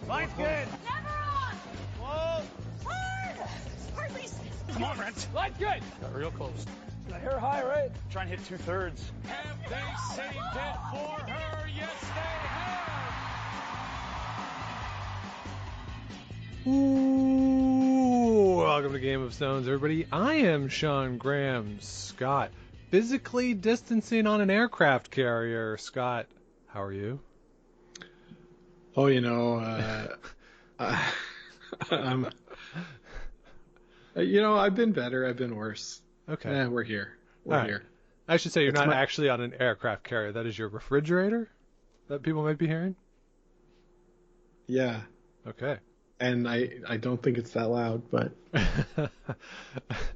Line's good. Never on. Whoa. Hard. Hardly. Come on, Brent. Line's good. Got real close. I hear high, right? Try and hit 2/3. Have they saved it for her? Yes, they have. Ooh, welcome to Game of Stones, everybody. I am Sean Graham. Scott, physically distancing on an aircraft carrier. Scott, how are you? Oh, I've been better. I've been worse. Okay. We're here. We're here. I should say you're It's not actually on an aircraft carrier. That is your refrigerator that people might be hearing? Yeah. Okay. And I don't think it's that loud, but...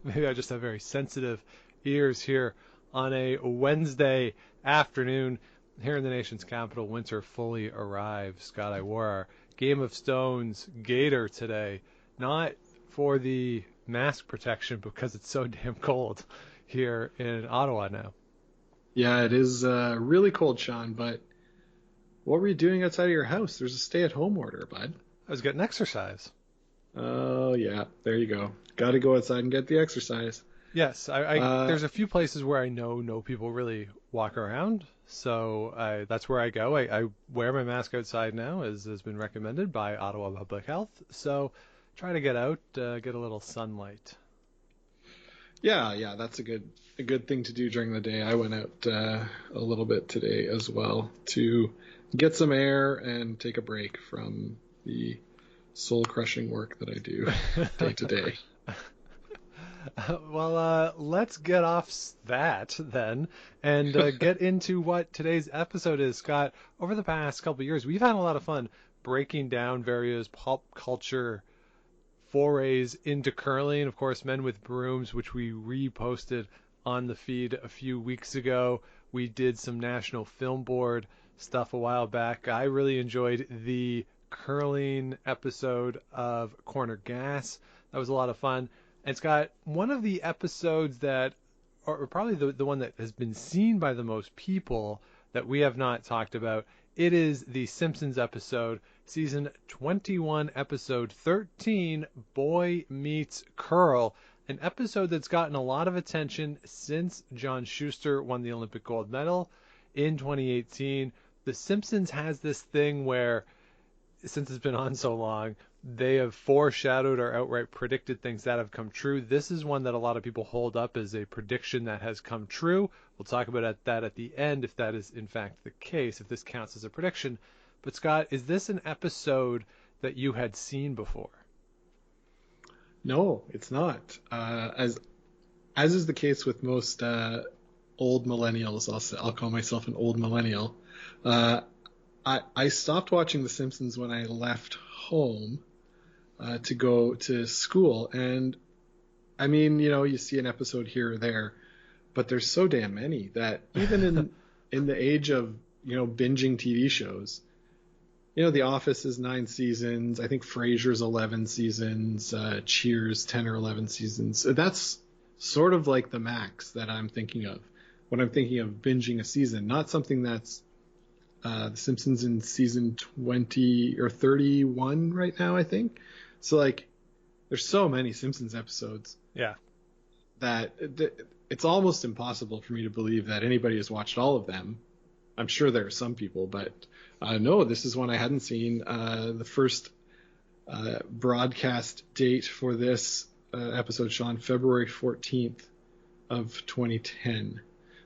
Maybe I just have very sensitive ears here on a Wednesday afternoon. Here in the nation's capital, winter fully arrived. Scott, I wore our Game of Stones gaiter today, not for the mask protection, because it's so damn cold here in Ottawa now. Yeah, it is really cold, Sean, but what were you doing outside of your house? There's a stay-at-home order, bud. I was getting exercise. Oh, yeah, there you go. Got to go outside and get the exercise. Yes, there's a few places where I know no people really walk around, so that's where I go. I wear my mask outside now, as has been recommended by Ottawa Public Health, so try to get out, get a little sunlight. Yeah, that's a good thing to do during the day. I went out a little bit today as well to get some air and take a break from the soul-crushing work that I do day to day. Well, let's get off that then and get into what today's episode is, Scott. Over the past couple of years, we've had a lot of fun breaking down various pop culture forays into curling. Of course, Men with Brooms, which we reposted on the feed a few weeks ago. We did some National Film Board stuff a while back. I really enjoyed the curling episode of Corner Gas. That was a lot of fun. And Scott, one of the episodes that, or probably the one that has been seen by the most people that we have not talked about, it is the Simpsons episode, season 21, episode 13, Boy Meets Curl, an episode that's gotten a lot of attention since John Schuster won the Olympic gold medal in 2018. The Simpsons has this thing where, since it's been on so long, they have foreshadowed or outright predicted things that have come true. This is one that a lot of people hold up as a prediction that has come true. We'll talk about that at the end, if that is in fact the case, if this counts as a prediction. But Scott, is this an episode that you had seen before? No, it's not. As is the case with most old millennials, I'll call myself an old millennial. I stopped watching The Simpsons when I left home to go to school. And I mean, you see an episode here or there, but there's so damn many that even in the age of, binging TV shows, The Office is 9 seasons. I think Frasier's 11 seasons, Cheers 10 or 11 seasons. That's sort of like the max that I'm thinking of when I'm thinking of binging a season, not something that's The Simpsons in season 20 or 31 right now, I think. So, there's so many Simpsons episodes. Yeah. That it's almost impossible for me to believe that anybody has watched all of them. I'm sure there are some people, but no, this is one I hadn't seen. The first broadcast date for this episode, Sean, February 14th of 2010.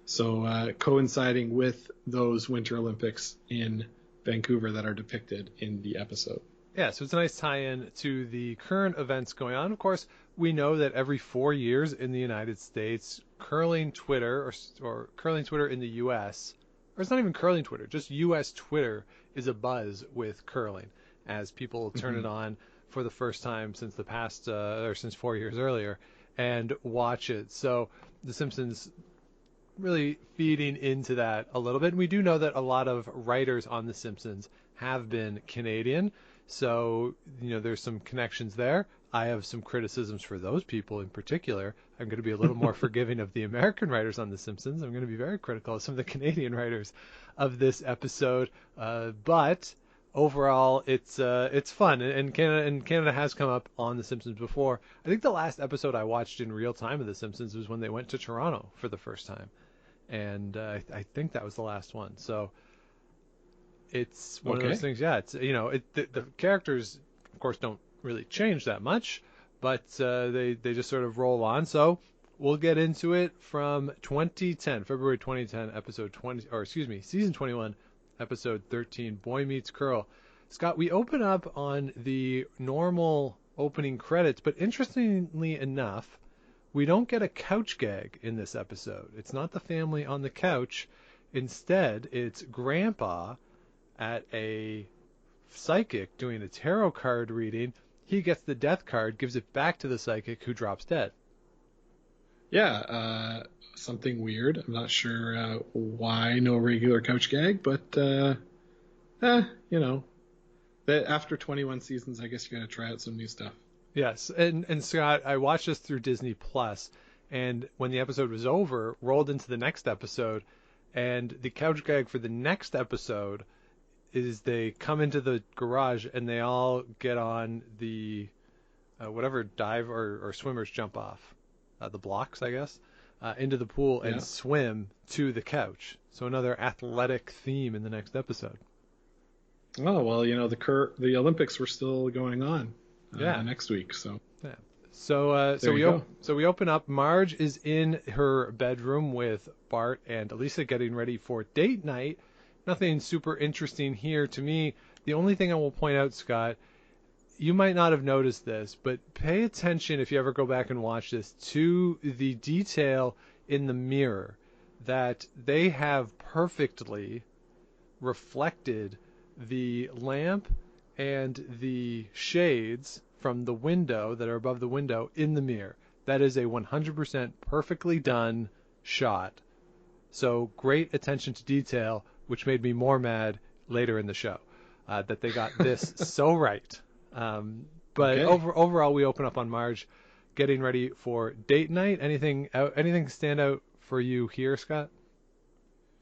So coinciding with those Winter Olympics in Vancouver that are depicted in the episode. Yeah, so it's a nice tie-in to the current events going on. Of course, we know that every 4 years in the United States, curling Twitter, or curling Twitter in the U.S., or it's not even curling Twitter, just U.S. Twitter is abuzz with curling as people turn it on for the first time since since 4 years earlier and watch it. So The Simpsons really feeding into that a little bit. And we do know that a lot of writers on The Simpsons have been Canadian. So, there's some connections there. I have some criticisms for those people in particular. I'm going to be a little more forgiving of the American writers on The Simpsons. I'm going to be very critical of some of the Canadian writers of this episode. But overall, it's fun, and Canada has come up on The Simpsons before. I think the last episode I watched in real time of The Simpsons was when they went to Toronto for the first time, and I think that was the last one. So it's one of those things. Yeah, it's the characters, of course, don't really change that much, but they just sort of roll on. So we'll get into it from 2010, February 2010, episode 20, or excuse me, season 21. Episode 13, Boy Meets Girl. Scott, we open up on the normal opening credits, but interestingly enough, we don't get a couch gag in this episode. It's not the family on the couch. Instead, it's Grandpa at a psychic doing a tarot card reading. He gets the death card, gives it back to the psychic, who drops dead. Yeah, something weird. I'm not sure why no regular couch gag, but that after 21 seasons, I guess you got to try out some new stuff. Yes, and Scott, I watched this through Disney Plus, and when the episode was over, rolled into the next episode, and the couch gag for the next episode is they come into the garage and they all get on the whatever dive or swimmers jump off. The blocks, I guess, into the pool and swim to the couch. So another athletic theme in the next episode. Oh, well, the Olympics were still going on next week. So yeah. So we open up. Marge is in her bedroom with Bart and Elisa getting ready for date night. Nothing super interesting here to me. The only thing I will point out, Scott, you might not have noticed this, but pay attention if you ever go back and watch this to the detail in the mirror that they have perfectly reflected the lamp and the shades from the window that are above the window in the mirror. That is a 100% perfectly done shot. So great attention to detail, which made me more mad later in the show that they got this so right. But overall, we open up on Marge getting ready for date night. Anything stand out for you here, Scott?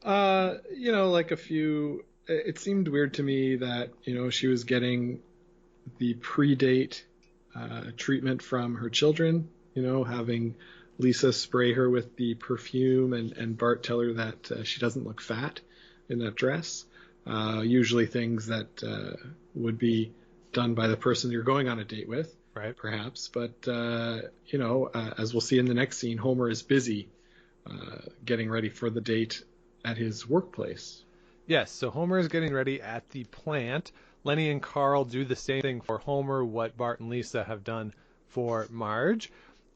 Like a few. It seemed weird to me that she was getting the pre-date treatment from her children. Having Lisa spray her with the perfume and Bart tell her that she doesn't look fat in that dress. Usually things that would be done by the person you're going on a date with, right? Perhaps. But, as we'll see in the next scene, Homer is busy getting ready for the date at his workplace. Yes, so Homer is getting ready at the plant. Lenny and Carl do the same thing for Homer, what Bart and Lisa have done for Marge.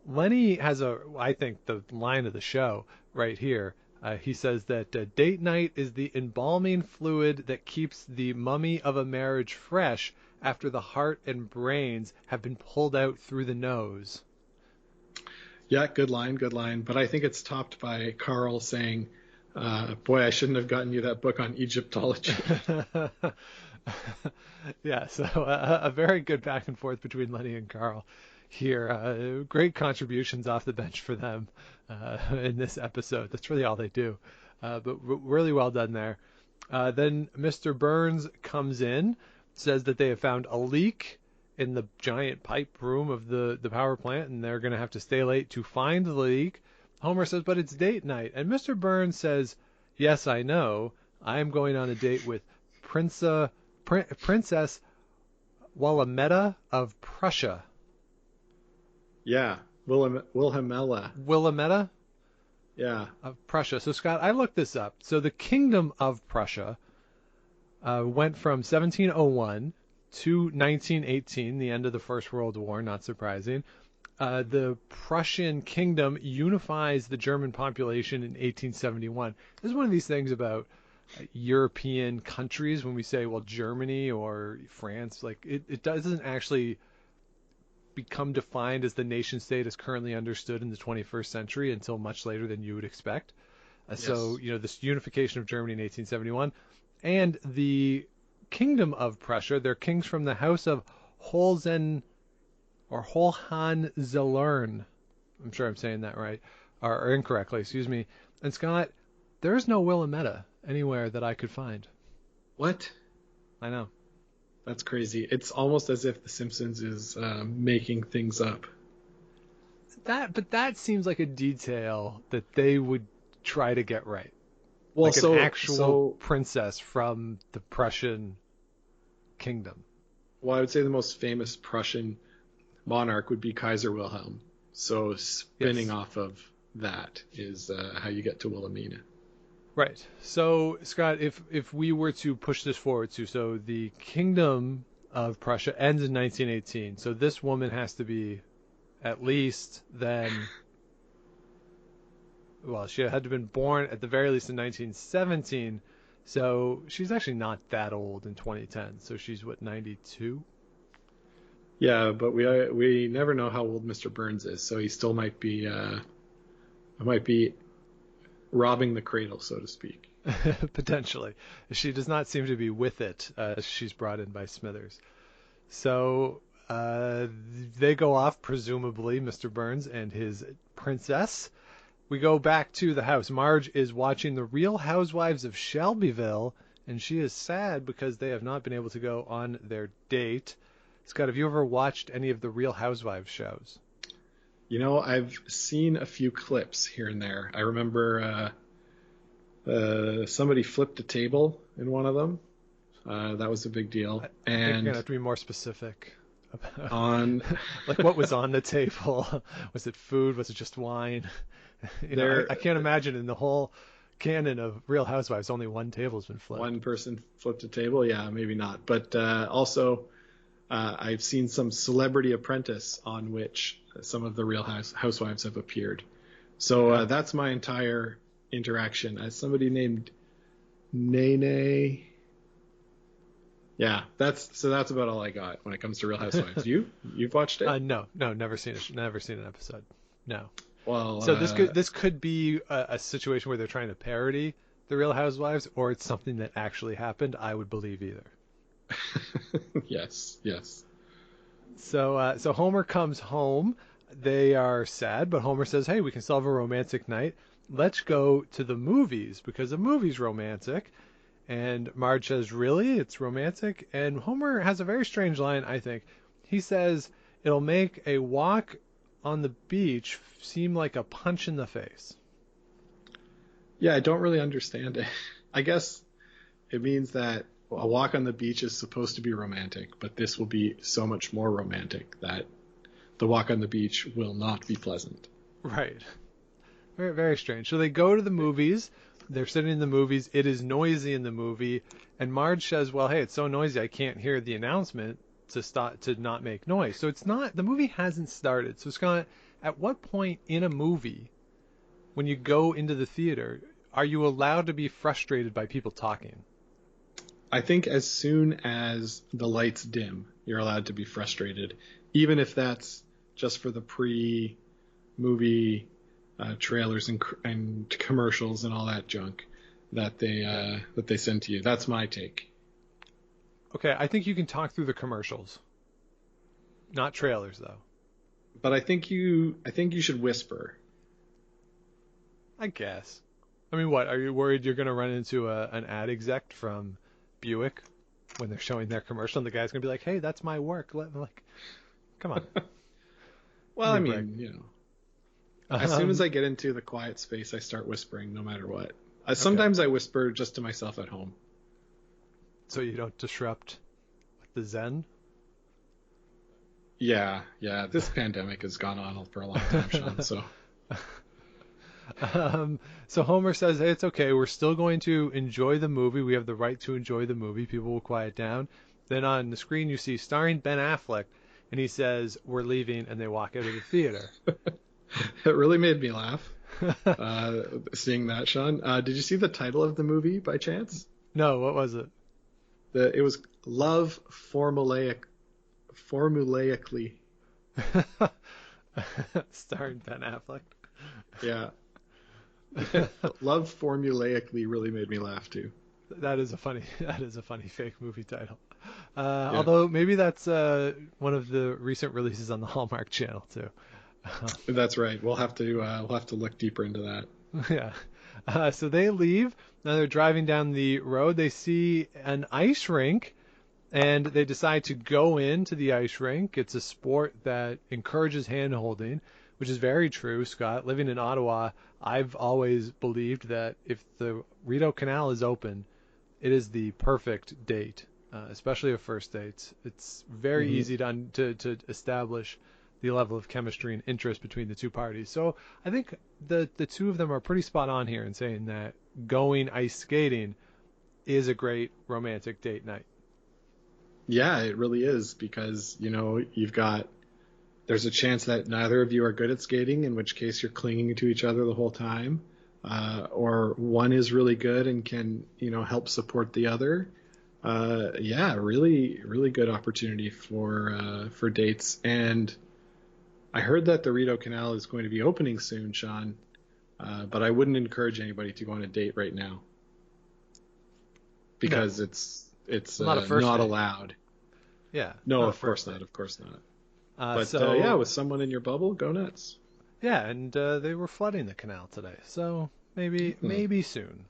Lenny has I think, the line of the show right here. He says that date night is the embalming fluid that keeps the mummy of a marriage fresh after the heart and brains have been pulled out through the nose. Yeah, good line. But I think it's topped by Carl saying, boy, I shouldn't have gotten you that book on Egyptology. Yeah, so a very good back and forth between Lenny and Carl here. Great contributions off the bench for them in this episode. That's really all they do. But really well done there. Then Mr. Burns comes in, says that they have found a leak in the giant pipe room of the power plant, and they're going to have to stay late to find the leak. Homer says, but it's date night. And Mr. Burns says, yes, I know. I'm going on a date with Princess Wilhelmina of Prussia. Yeah, Wilhelmina. Wilhelmina? Yeah. Of Prussia. So, Scott, I looked this up. So the Kingdom of Prussia went from 1701 to 1918, the end of the First World War, not surprising. The Prussian kingdom unifies the German population in 1871. This is one of these things about European countries when we say, well, Germany or France, like it doesn't actually become defined as the nation state as currently understood in the 21st century until much later than you would expect. So, this unification of Germany in 1871 and the Kingdom of Prussia, they're kings from the House of Hohenzollern. I'm sure I'm saying that right, or incorrectly, excuse me. And Scott, there's no Willamette anywhere that I could find. What? I know. That's crazy. It's almost as if The Simpsons is making things up. But that seems like a detail that they would try to get right. Well, Like an actual princess from the Prussian kingdom. Well, I would say the most famous Prussian monarch would be Kaiser Wilhelm. So spinning off of that is how you get to Wilhelmina. Right. So, Scott, if we were to push this forward so the kingdom of Prussia ends in 1918. So this woman has to be at least then, well, she had to have been born at the very least in 1917. So she's actually not that old in 2010. So she's, what, 92? Yeah, but we never know how old Mr. Burns is, so he still might be robbing the cradle, so to speak. Potentially. She does not seem to be with it. She's brought in by Smithers. So they go off, presumably, Mr. Burns and his princess. We go back to the house. Marge is watching The Real Housewives of Shelbyville, and she is sad because they have not been able to go on their date. Scott, have you ever watched any of the Real Housewives shows? You know, I've seen a few clips here and there. I remember somebody flipped a table in one of them. That was a big deal. I think you're going to have to be more specific. On like, what was on the table? Was it food? Was it just wine? I can't imagine in the whole canon of Real Housewives only one table's been flipped. One person flipped a table? Yeah, maybe not. But also, I've seen some Celebrity Apprentice on which some of the Real Housewives have appeared. So that's my entire interaction. As somebody named Nene. Yeah, that's about all I got when it comes to Real Housewives. You've watched it? No, never seen an episode. No. Well, so this could be a situation where they're trying to parody the Real Housewives, or it's something that actually happened. I would believe either. Yes. So Homer comes home. They are sad, but Homer says, "Hey, we can still have a romantic night. Let's go to the movies because a movie's romantic." And Marge says, "Really? It's romantic?" And Homer has a very strange line, I think. He says, "It'll make a walk on the beach seem like a punch in the face." Yeah, I don't really understand it. I guess it means that a walk on the beach is supposed to be romantic, but this will be so much more romantic that the walk on the beach will not be pleasant. Right. Very, very strange. So they go to the movies. They're sitting in the movies. It is noisy in the movie. And Marge says, "Well, hey, it's so noisy I can't hear the announcement to not make noise." So the movie hasn't started. So Scott, at what point in a movie, when you go into the theater, are you allowed to be frustrated by people talking? I think as soon as the lights dim, you're allowed to be frustrated, even if that's just for the pre-movie trailers and commercials and all that junk that they send to you. That's my take. Okay, I think you can talk through the commercials, not trailers though. But I think you should whisper. I guess. I mean, what, are you worried you're going to run into an ad exec from Buick when they're showing their commercial and the guy's going to be like, "Hey, that's my work." Come on. Well, I mean, as soon as I get into the quiet space, I start whispering no matter what. Sometimes I whisper just to myself at home. So you don't disrupt the zen? Yeah. This pandemic has gone on for a long time, Sean, so... So Homer says, "Hey, it's okay. We're still going to enjoy the movie. We have the right to enjoy the movie. People will quiet down." Then on the screen you see starring Ben Affleck, and he says, "We're leaving," and they walk out of the theater. It really made me laugh seeing that, Sean. Did you see the title of the movie by chance? No, what was it? It was Love Formulaically. Starring Ben Affleck. Yeah. Love Formulaically really made me laugh too. That is a funny fake movie title. Although maybe that's one of the recent releases on the Hallmark Channel too. That's right. We'll have to look deeper into that. Yeah. So they leave. Now they're driving down the road. They see an ice rink, And they decide to go into the ice rink. It's a sport that encourages hand-holding, which is very true, Scott. Living in Ottawa, I've always believed that if the Rideau Canal is open, it is the perfect date, especially a first date. It's very easy to establish the level of chemistry and interest between the two parties. So I think the two of them are pretty spot on here in saying that going ice skating is a great romantic date night. Yeah, it really is, because, there's a chance that neither of you are good at skating, in which case you're clinging to each other the whole time, or one is really good and can, help support the other. Yeah, really, really good opportunity for dates. And I heard that the Rideau Canal is going to be opening soon, Sean, but I wouldn't encourage anybody to go on a date right now, because it's not a first not date. allowed. Yeah. No, not a of course first not. date. Of course not. But Yeah, with someone in your bubble, go nuts. Yeah, and they were flooding the canal today, so maybe soon.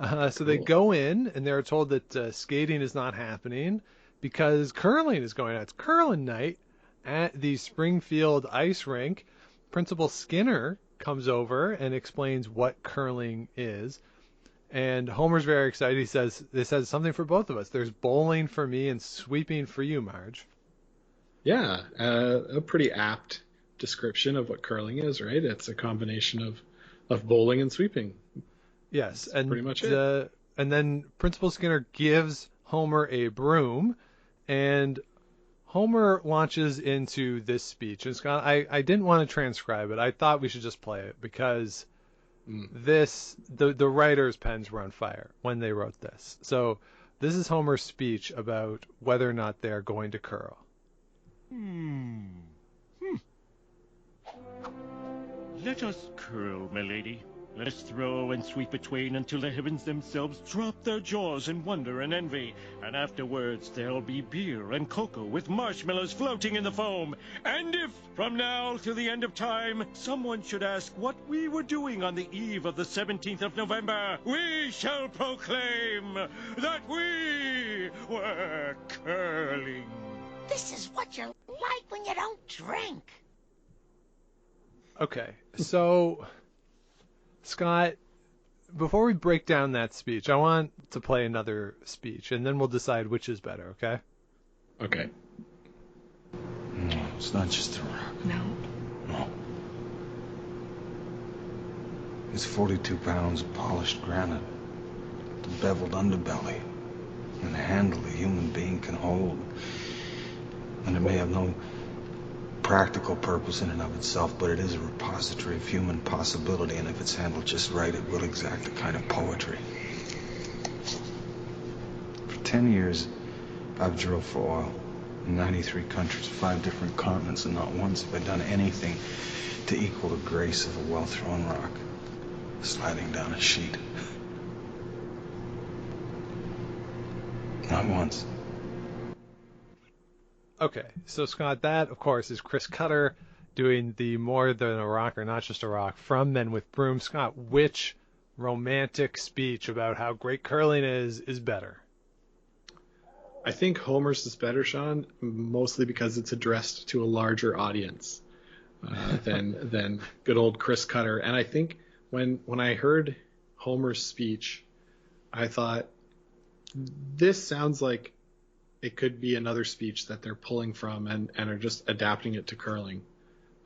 So they Cool. go in, and they're told that skating is not happening because curling is going on. It's curling night at the Springfield ice rink. Principal Skinner comes over and explains what curling is. And Homer's very excited. He says, this has something for both of us. There's bowling for me and sweeping for you, Marge. Yeah, a pretty apt description of what curling is, right? It's a combination of bowling and sweeping. Yes, That's and pretty much it. And then Principal Skinner gives Homer a broom, and Homer launches into this speech. And Scott, I didn't want to transcribe it. I thought we should just play it because the writer's pens were on fire when they wrote this. So this is Homer's speech about whether or not they're going to curl. Let us curl, my lady. Let us throw and sweep between until the heavens themselves drop their jaws in wonder and envy. And afterwards there'll be beer and cocoa with marshmallows floating in the foam. And if, from now till the end of time, someone should ask what we were doing on the eve of the 17th of November, we shall proclaim that we were curling. This is what you're like when you don't drink. Okay, so Scott, before we break down that speech, I want to play another speech, and then we'll decide which is better, okay? Okay. No, it's not just a rock. No. It's 42 pounds of polished granite, the beveled underbelly, and a handle a human being can hold. And it may have no practical purpose in and of itself, but it is a repository of human possibility, and if it's handled just right, it will exact a kind of poetry. For 10 years, I've drilled for oil in 93 countries, 5 different continents, and not once have I done anything to equal the grace of a well-thrown rock sliding down a sheet. Not once. Okay, so Scott, that, of course, is Chris Cutter doing the More Than a Rock or Not Just a Rock from Men with Brooms. Scott, which romantic speech about how great curling is better? I think Homer's is better, Sean, mostly because it's addressed to a larger audience than good old Chris Cutter. And I think when I heard Homer's speech, I thought, this sounds like it could be another speech that they're pulling from and are just adapting it to curling,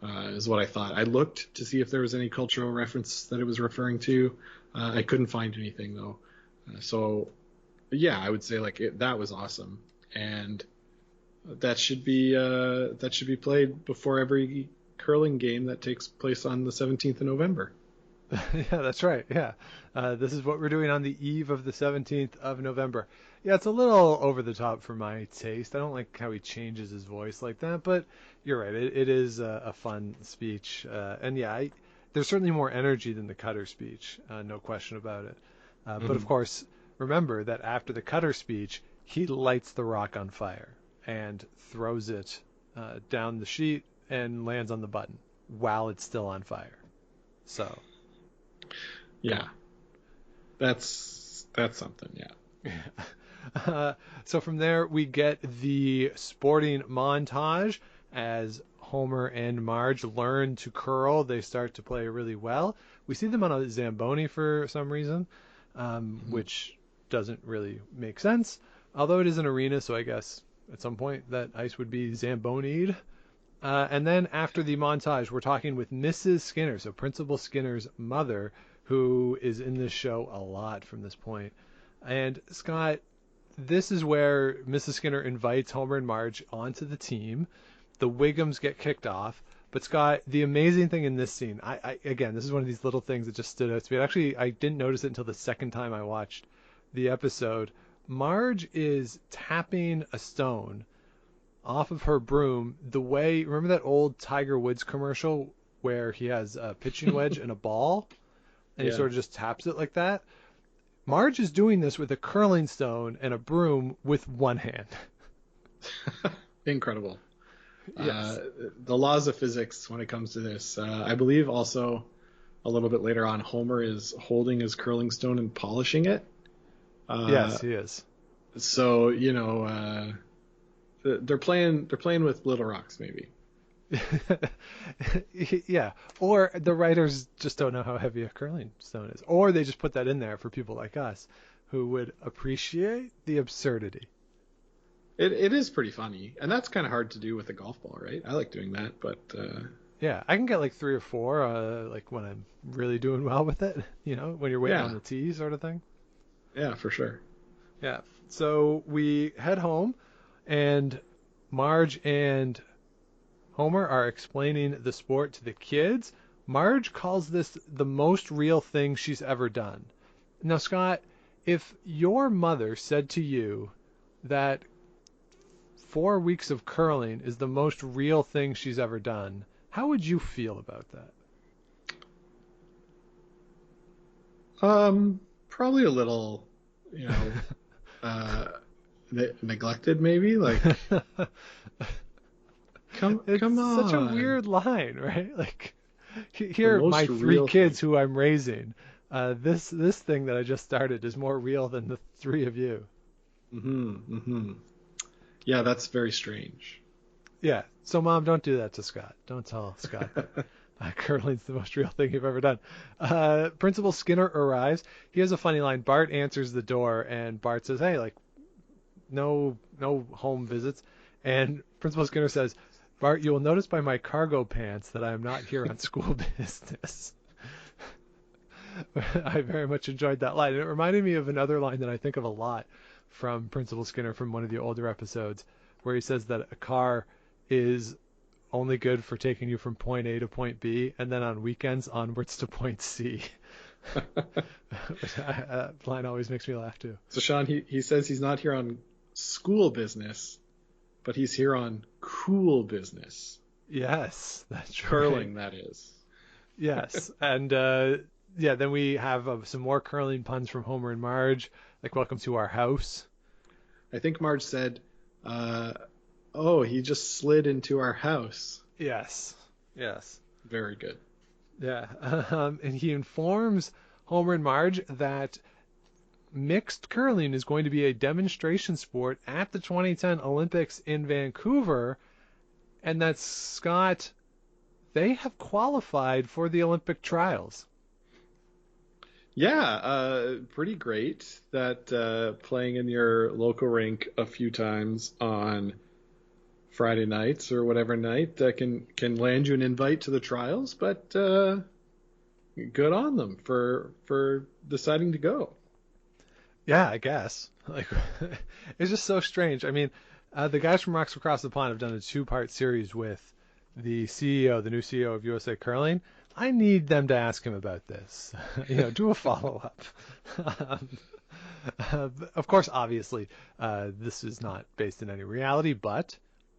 is what I thought. I looked to see if there was any cultural reference that it was referring to. I couldn't find anything, though. So, yeah, I would say that was awesome. And that should be played before every curling game that takes place on the 17th of November. Yeah, that's right. Yeah. This is what we're doing on the eve of the 17th of November. Yeah, it's a little over the top for my taste. I don't like how he changes his voice like that, but you're right. It is a fun speech. And yeah, there's certainly more energy than the Cutter speech. No question about it. But of course, remember that after the Cutter speech, he lights the rock on fire and throws it down the sheet and lands on the button while it's still on fire. So... yeah, that's something. Yeah. So from there, we get the sporting montage as Homer and Marge learn to curl. They start to play really well. We see them on a Zamboni for some reason, which doesn't really make sense. Although it is an arena, so I guess at some point that ice would be Zambonied. And then after the montage, we're talking with Mrs. Skinner, so Principal Skinner's mother, who is in this show a lot from this point. And Scott, this is where Mrs. Skinner invites Homer and Marge onto the team. The Wiggums get kicked off. But Scott, the amazing thing in this scene, again, this is one of these little things that just stood out to me. Actually, I didn't notice it until the second time I watched the episode. Marge is tapping a stone off of her broom the way, remember that old Tiger Woods commercial where he has a pitching wedge and a ball and he sort of just taps it like that? Marge is doing this with a curling stone and a broom with one hand. Incredible. Yes. The laws of physics when it comes to this. I believe also a little bit later on, Homer is holding his curling stone and polishing it. Yes, he is. So, they're playing with little rocks, maybe. Yeah, or the writers just don't know how heavy a curling stone is, or they just put that in there for people like us who would appreciate the absurdity. It is pretty funny, and that's kind of hard to do with a golf ball, right? I like doing that, but yeah, I can get like 3 or 4 like when I'm really doing well with it, when you're waiting on the tee sort of thing. Yeah, for sure. Yeah, so we head home and Marge and Homer are explaining the sport to the kids. Marge calls this the most real thing she's ever done. Now, Scott, if your mother said to you that 4 weeks of curling is the most real thing she's ever done, how would you feel about that? Probably a little, neglected maybe, like come on. Such a weird line, right? Like, here are my 3 kids who I'm raising. This thing that I just started is more real than the 3 of you. Yeah, that's very strange. Yeah. So, Mom, don't do that to Scott. Don't tell Scott that curling's the most real thing you've ever done. Principal Skinner arrives. He has a funny line. Bart answers the door, and Bart says, "Hey, like, no home visits." And Principal Skinner says, "Bart, you will notice by my cargo pants that I am not here on school business." I very much enjoyed that line. It reminded me of another line that I think of a lot from Principal Skinner from one of the older episodes, where he says that a car is only good for taking you from point A to point B, and then on weekends onwards to point C. That line always makes me laugh too. So Sean, he says he's not here on school business, but he's here on cool business. Yes, that's curling, right. That is. Yes, and then we have some more curling puns from Homer and Marge, like "Welcome to our house." I think Marge said, "Oh, he just slid into our house." Yes. Very good. Yeah, and he informs Homer and Marge that mixed curling is going to be a demonstration sport at the 2010 Olympics in Vancouver, and that Scott, they have qualified for the Olympic trials. Yeah, pretty great that playing in your local rink a few times on Friday nights or whatever night can land you an invite to the trials, but good on them for deciding to go. Yeah, I guess. Like, it's just so strange. I mean, the guys from Rocks Across the Pond have done a 2-part series with the CEO, the new CEO of USA Curling. I need them to ask him about this. Do a follow-up. Of course, obviously, this is not based in any reality, but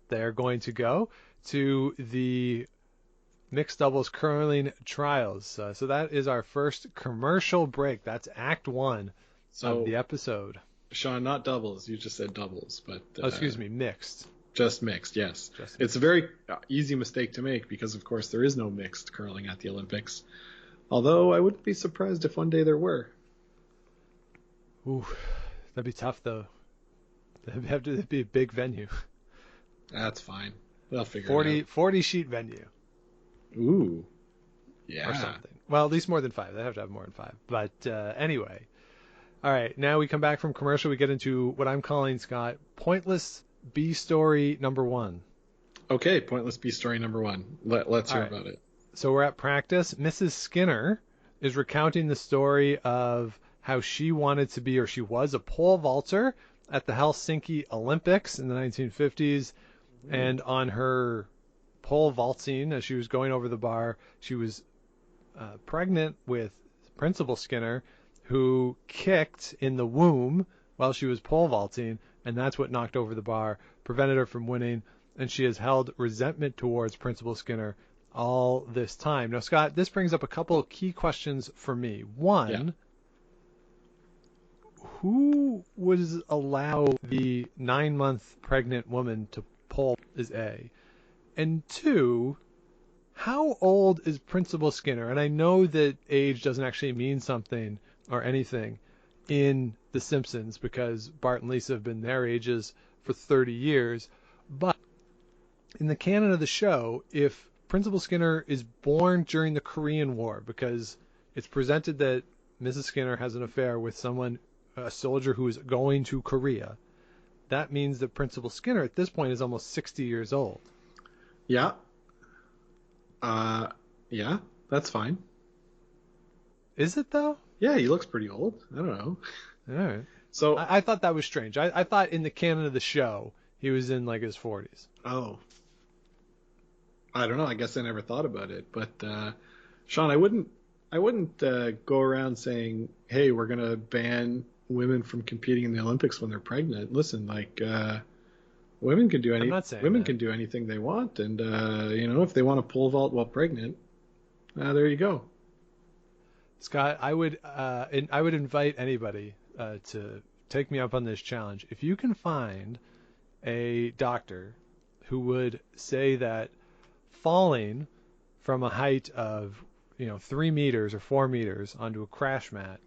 they're going to go to the mixed doubles curling trials. So that is our first commercial break. That's Act 1 of the episode. Sean, not doubles. You just said doubles, but excuse me, mixed. Just mixed, yes. It's a very easy mistake to make because, of course, there is no mixed curling at the Olympics. Although I wouldn't be surprised if one day there were. Ooh, that'd be tough, though. It'd have to be a big venue. That's fine. They'll figure 40 sheet venue. it out. Ooh. Yeah. Or something. Well, at least more than 5. They have to have more than 5. But anyway. All right. Now we come back from commercial. We get into what I'm calling, Scott, pointless B story number 1. Okay, pointless B story number 1. Let's hear about it. So we're at practice. Mrs. Skinner is recounting the story of how she wanted to be, or she was, a pole vaulter at the Helsinki Olympics in the 1950s. And on her pole vaulting, as she was going over the bar, she was pregnant with Principal Skinner, who kicked in the womb while she was pole vaulting, and that's what knocked over the bar, prevented her from winning, and she has held resentment towards Principal Skinner all this time. Now, Scott, this brings up a couple of key questions for me. One, who would allow the 9-month pregnant woman to pole is A. And 2, how old is Principal Skinner? And I know that age doesn't actually mean something or anything in The Simpsons because Bart and Lisa have been their ages for 30 years. But in the canon of the show, if Principal Skinner is born during the Korean War, because it's presented that Mrs. Skinner has an affair with someone, a soldier who is going to Korea, that means that Principal Skinner at this point is almost 60 years old. Yeah. Yeah, that's fine. Is it though? Yeah, he looks pretty old. I don't know. All right. So I thought that was strange. I thought in the canon of the show he was in like his 40s. Oh. I don't know. I guess I never thought about it. But Sean, I wouldn't go around saying, "Hey, we're gonna ban women from competing in the Olympics when they're pregnant." Listen, like women can do can do anything they want, and if they want to pole vault while pregnant, there you go. Scott, I would invite anybody to take me up on this challenge. If you can find a doctor who would say that falling from a height of 3 meters or 4 meters onto a crash mat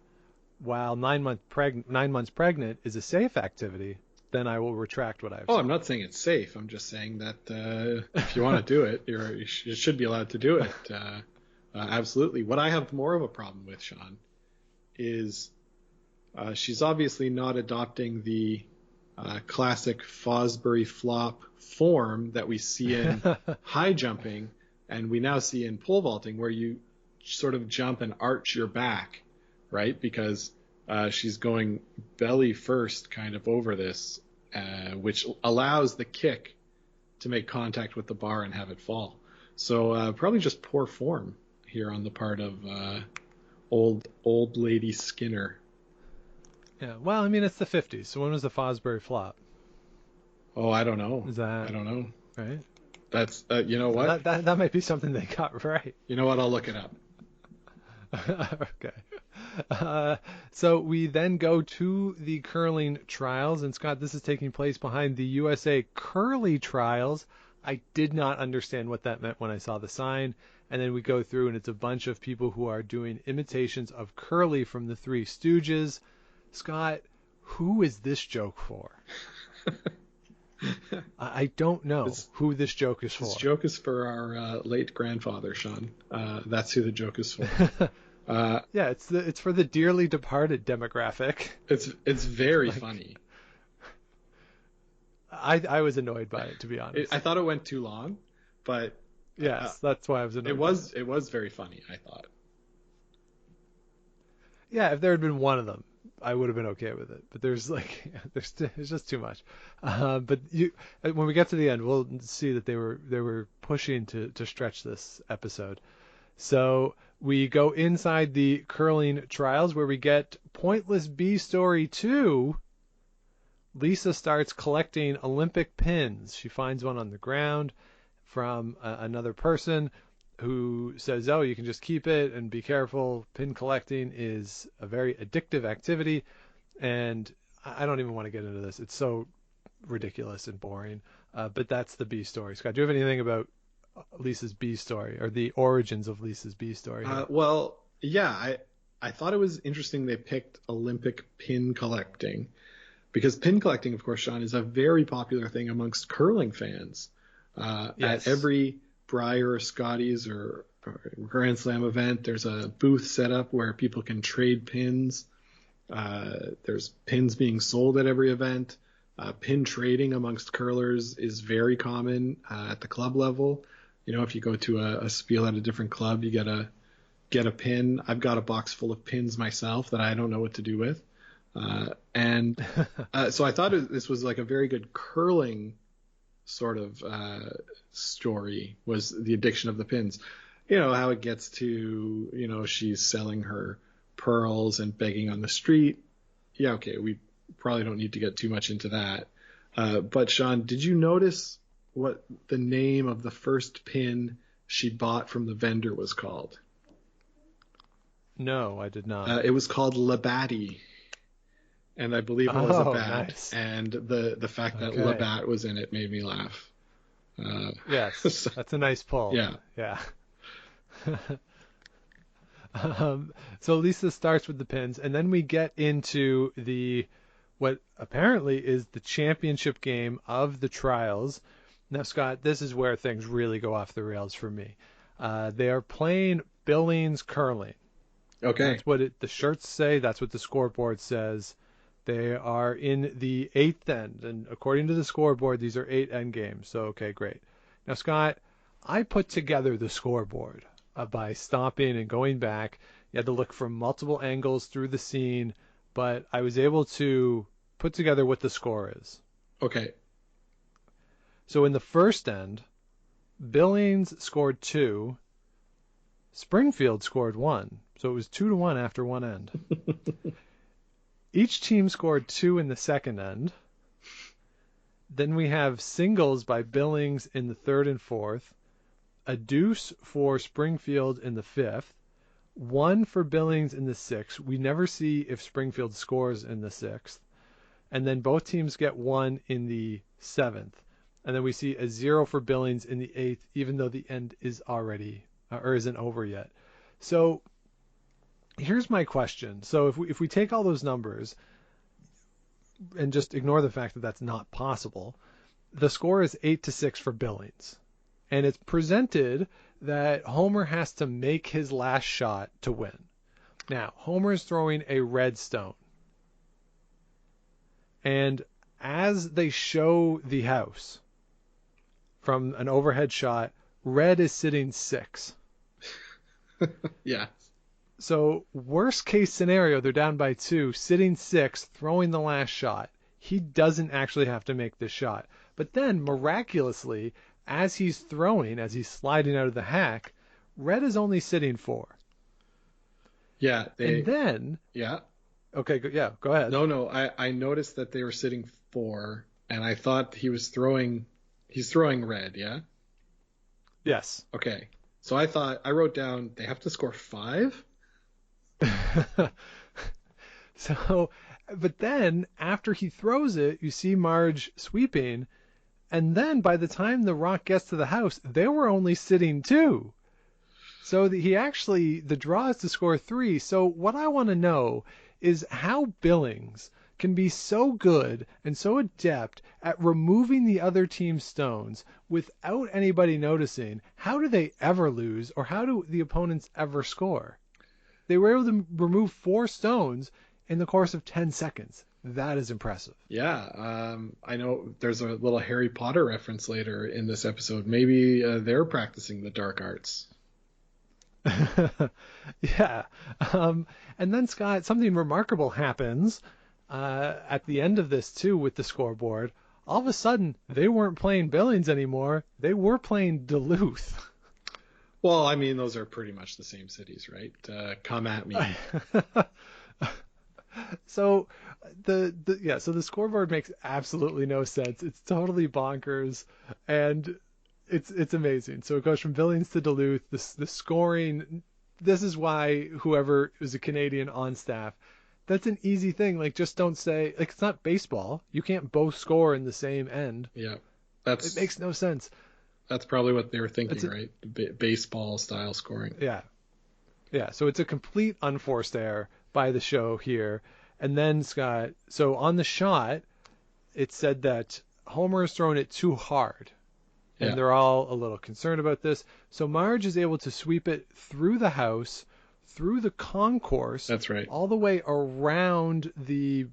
while 9 months pregnant is a safe activity, then I will retract what I've said. I'm not saying it's safe. I'm just saying that if you want to do it, you should be allowed to do it. Absolutely. What I have more of a problem with, Sean, is she's obviously not adopting the classic Fosbury flop form that we see in high jumping and we now see in pole vaulting, where you sort of jump and arch your back, right? Because she's going belly first kind of over this, which allows the kick to make contact with the bar and have it fall. So probably just poor form here on the part of old lady Skinner. Yeah, well, I mean, it's the 50s, so when was the Fosbury flop? Oh, I don't know. I don't know. Right? That's, you know what? That might be something they got right. You know what? I'll look it up. Okay. So we then go to the curling trials, and Scott, this is taking place behind the USA Curly Trials. I did not understand what that meant when I saw the sign. And then we go through, and it's a bunch of people who are doing imitations of Curly from the Three Stooges. Scott, who is this joke for? I don't know who this joke is for. This joke is for our late grandfather, Sean. That's who the joke is for. Yeah, it's for the dearly departed demographic. It's very funny. I was annoyed by it, to be honest. I thought it went too long, but yes, that's why I was annoyed. It was very funny, I thought. Yeah, if there had been one of them, I would have been okay with it. But there's just too much. But when we get to the end, we'll see that they were pushing to stretch this episode. So we go inside the curling trials where we get pointless B story 2. Lisa starts collecting Olympic pins. She finds one on the ground from another person who says, "Oh, you can just keep it and be careful. Pin collecting is a very addictive activity." And I don't even want to get into this. It's so ridiculous and boring. But that's the B story. Scott, do you have anything about Lisa's B story or the origins of Lisa's B story? Well, yeah, I thought it was interesting they picked Olympic pin collecting because pin collecting, of course, Sean, is a very popular thing amongst curling fans. Yes. At every Brier or Scotties or Grand Slam event, there's a booth set up where people can trade pins. There's pins being sold at every event. Pin trading amongst curlers is very common at the club level. If you go to a spiel at a different club, you get a pin. I've got a box full of pins myself that I don't know what to do with. So I thought this was like a very good curling sort of story, was the addiction of the pins. How it gets to, she's selling her pearls and begging on the street. Yeah, okay, we probably don't need to get too much into that. But Sean, did you notice what the name of the first pin she bought from the vendor was called? No, I did not. It was called Labatt-y. And I believe it was a bat. Nice. And the fact that Labatt was in it made me laugh. Yes, that's a nice pull. Yeah. So Lisa starts with the pins, and then we get into what apparently is the championship game of the trials. Now, Scott, this is where things really go off the rails for me. They are playing Billings curling. Okay. That's what the shirts say. That's what the scoreboard says. They are in the 8th end, and according to the scoreboard, these are 8 end games. So, okay, great. Now, Scott, I put together the scoreboard by stopping and going back. You had to look from multiple angles through the scene, but I was able to put together what the score is. Okay. So in the first end, Billings scored 2, Springfield scored 1. So it was 2-1 after one end. Each team scored 2 in the second end. Then we have singles by Billings in the 3rd and 4th, a deuce for Springfield in the 5th, 1 for Billings in the 6th. We never see if Springfield scores in the 6th. And then both teams get 1 in the 7th. And then we see a 0 for Billings in the 8th, even though the end is already or isn't over yet. So here's my question. So if we take all those numbers and just ignore the fact that that's not possible, the score is 8-6 for Billings. And it's presented that Homer has to make his last shot to win. Now, Homer's throwing a red stone. And as they show the house from an overhead shot, red is sitting 6. Yeah. So worst case scenario, they're down by 2, sitting 6, throwing the last shot. He doesn't actually have to make this shot. But then miraculously, as he's throwing, as he's sliding out of the hack, red is only sitting 4. Yeah. And then... Yeah. Okay, yeah, go ahead. No, I noticed that they were sitting 4, and I thought he's throwing red, yeah? Yes. Okay. So I wrote down they have to score 5? So, but then after he throws it, you see Marge sweeping, and then by the time the rock gets to the house, they were only sitting 2. So the draw is to score 3. So what I want to know is how Billings can be so good and so adept at removing the other team's stones without anybody noticing. How do they ever lose, or how do the opponents ever score? They were able to remove 4 stones in the course of 10 seconds. That is impressive. Yeah, I know there's a little Harry Potter reference later in this episode. Maybe they're practicing the dark arts. Yeah. And then, Scott, something remarkable happens at the end of this, too, with the scoreboard. All of a sudden, they weren't playing Billings anymore. They were playing Duluth. Well, I mean, those are pretty much the same cities, right? Come at me. So so the scoreboard makes absolutely no sense. It's totally bonkers, and it's amazing. So it goes from Billings to Duluth. The scoring. This is why whoever is a Canadian on staff, that's an easy thing. Like, just don't say, like, it's not baseball. You can't both score in the same end. Yeah, it makes no sense. That's probably what they were thinking, right? Baseball style scoring. Yeah. So it's a complete unforced error by the show here. And then, Scott, so on the shot, it said that Homer has thrown it too hard. And Yeah. they're all a little concerned about this. So Marge is able to sweep it through the house, through the concourse. That's right. All the way around the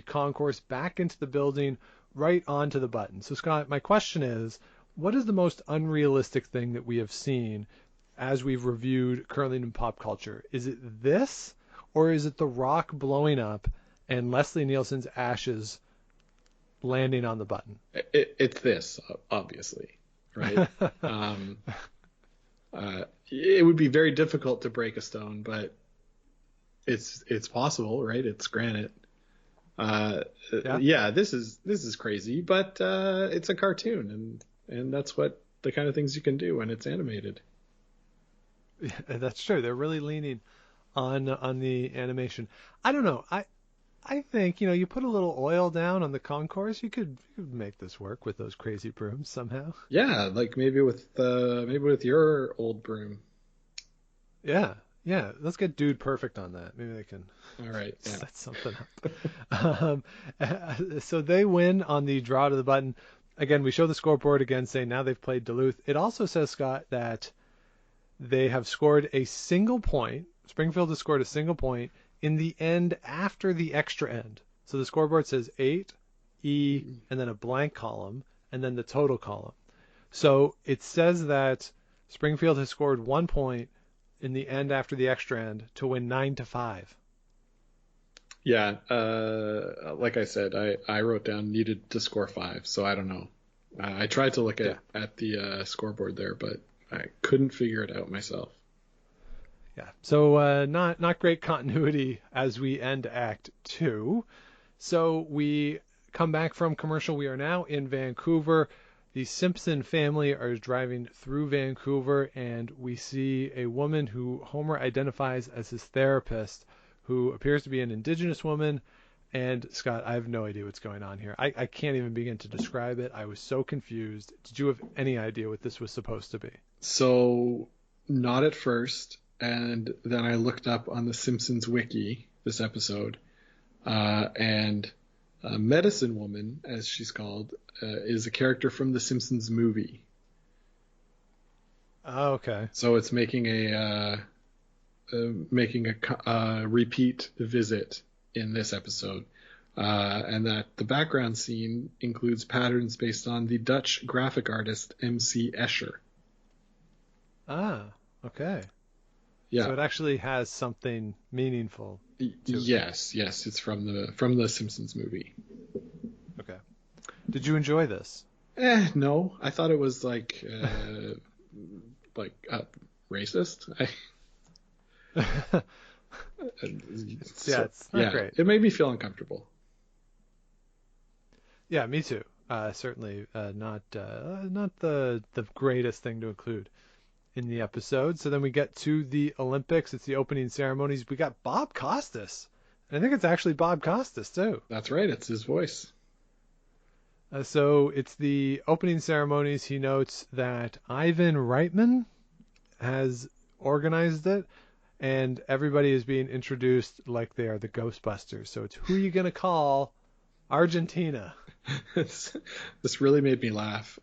concourse, back into the building, right onto the button. So, Scott, my question is, what is the most unrealistic thing that we have seen as we've reviewed currently in pop culture? Is it this, or is it the rock blowing up and Leslie Nielsen's ashes landing on the button? It's this, obviously, right? It would be very difficult to break a stone, but it's possible, right? It's granite. Yeah, this is crazy, but it's a cartoon, and that's what the kind of things you can do when it's animated. Yeah, that's true. They're really leaning on the animation. I don't know. I think, you put a little oil down on the concourse, you could make this work with those crazy brooms somehow. Yeah, like maybe with your old broom. Yeah. Let's get Dude Perfect on that. Maybe they can. All right. Yeah. Set something up. So they win on the draw to the button. Again, we show the scoreboard again saying now they've played Duluth. It also says, Scott, that they have scored a single point. Springfield has scored a single point in the end after the extra end. So the scoreboard says 8, E, and then a blank column, and then the total column. So it says that Springfield has scored 1 point in the end after the extra end to win 9-5. Yeah, like I said, I wrote down needed to score 5, so I don't know. I tried to look at the scoreboard there, but I couldn't figure it out myself. Yeah, so not great continuity as we end Act 2. So we come back from commercial. We are now in Vancouver. The Simpson family are driving through Vancouver, and we see a woman who Homer identifies as his therapist, who appears to be an Indigenous woman. And, Scott, I have no idea what's going on here. I can't even begin to describe it. I was so confused. Did you have any idea what this was supposed to be? So, not at first. And then I looked up on the Simpsons wiki this episode, and Medicine Woman, as she's called, is a character from the Simpsons movie. Oh, okay. So it's making a repeat visit in this episode, and that the background scene includes patterns based on the Dutch graphic artist M.C. Escher. Ah, okay. Yeah. So it actually has something meaningful. Yes, it's from the Simpsons movie. Okay. Did you enjoy this? No, I thought it was like racist. It's not great. It made me feel uncomfortable. Yeah, me too. Certainly not the greatest thing to include in the episode. So then we get to the Olympics. It's the opening ceremonies. We got Bob Costas. I think it's actually Bob Costas too. That's right. It's his voice. So it's the opening ceremonies. He notes that Ivan Reitman has organized it, and everybody is being introduced like they are the Ghostbusters. So it's who are you going to call? Argentina. This really made me laugh.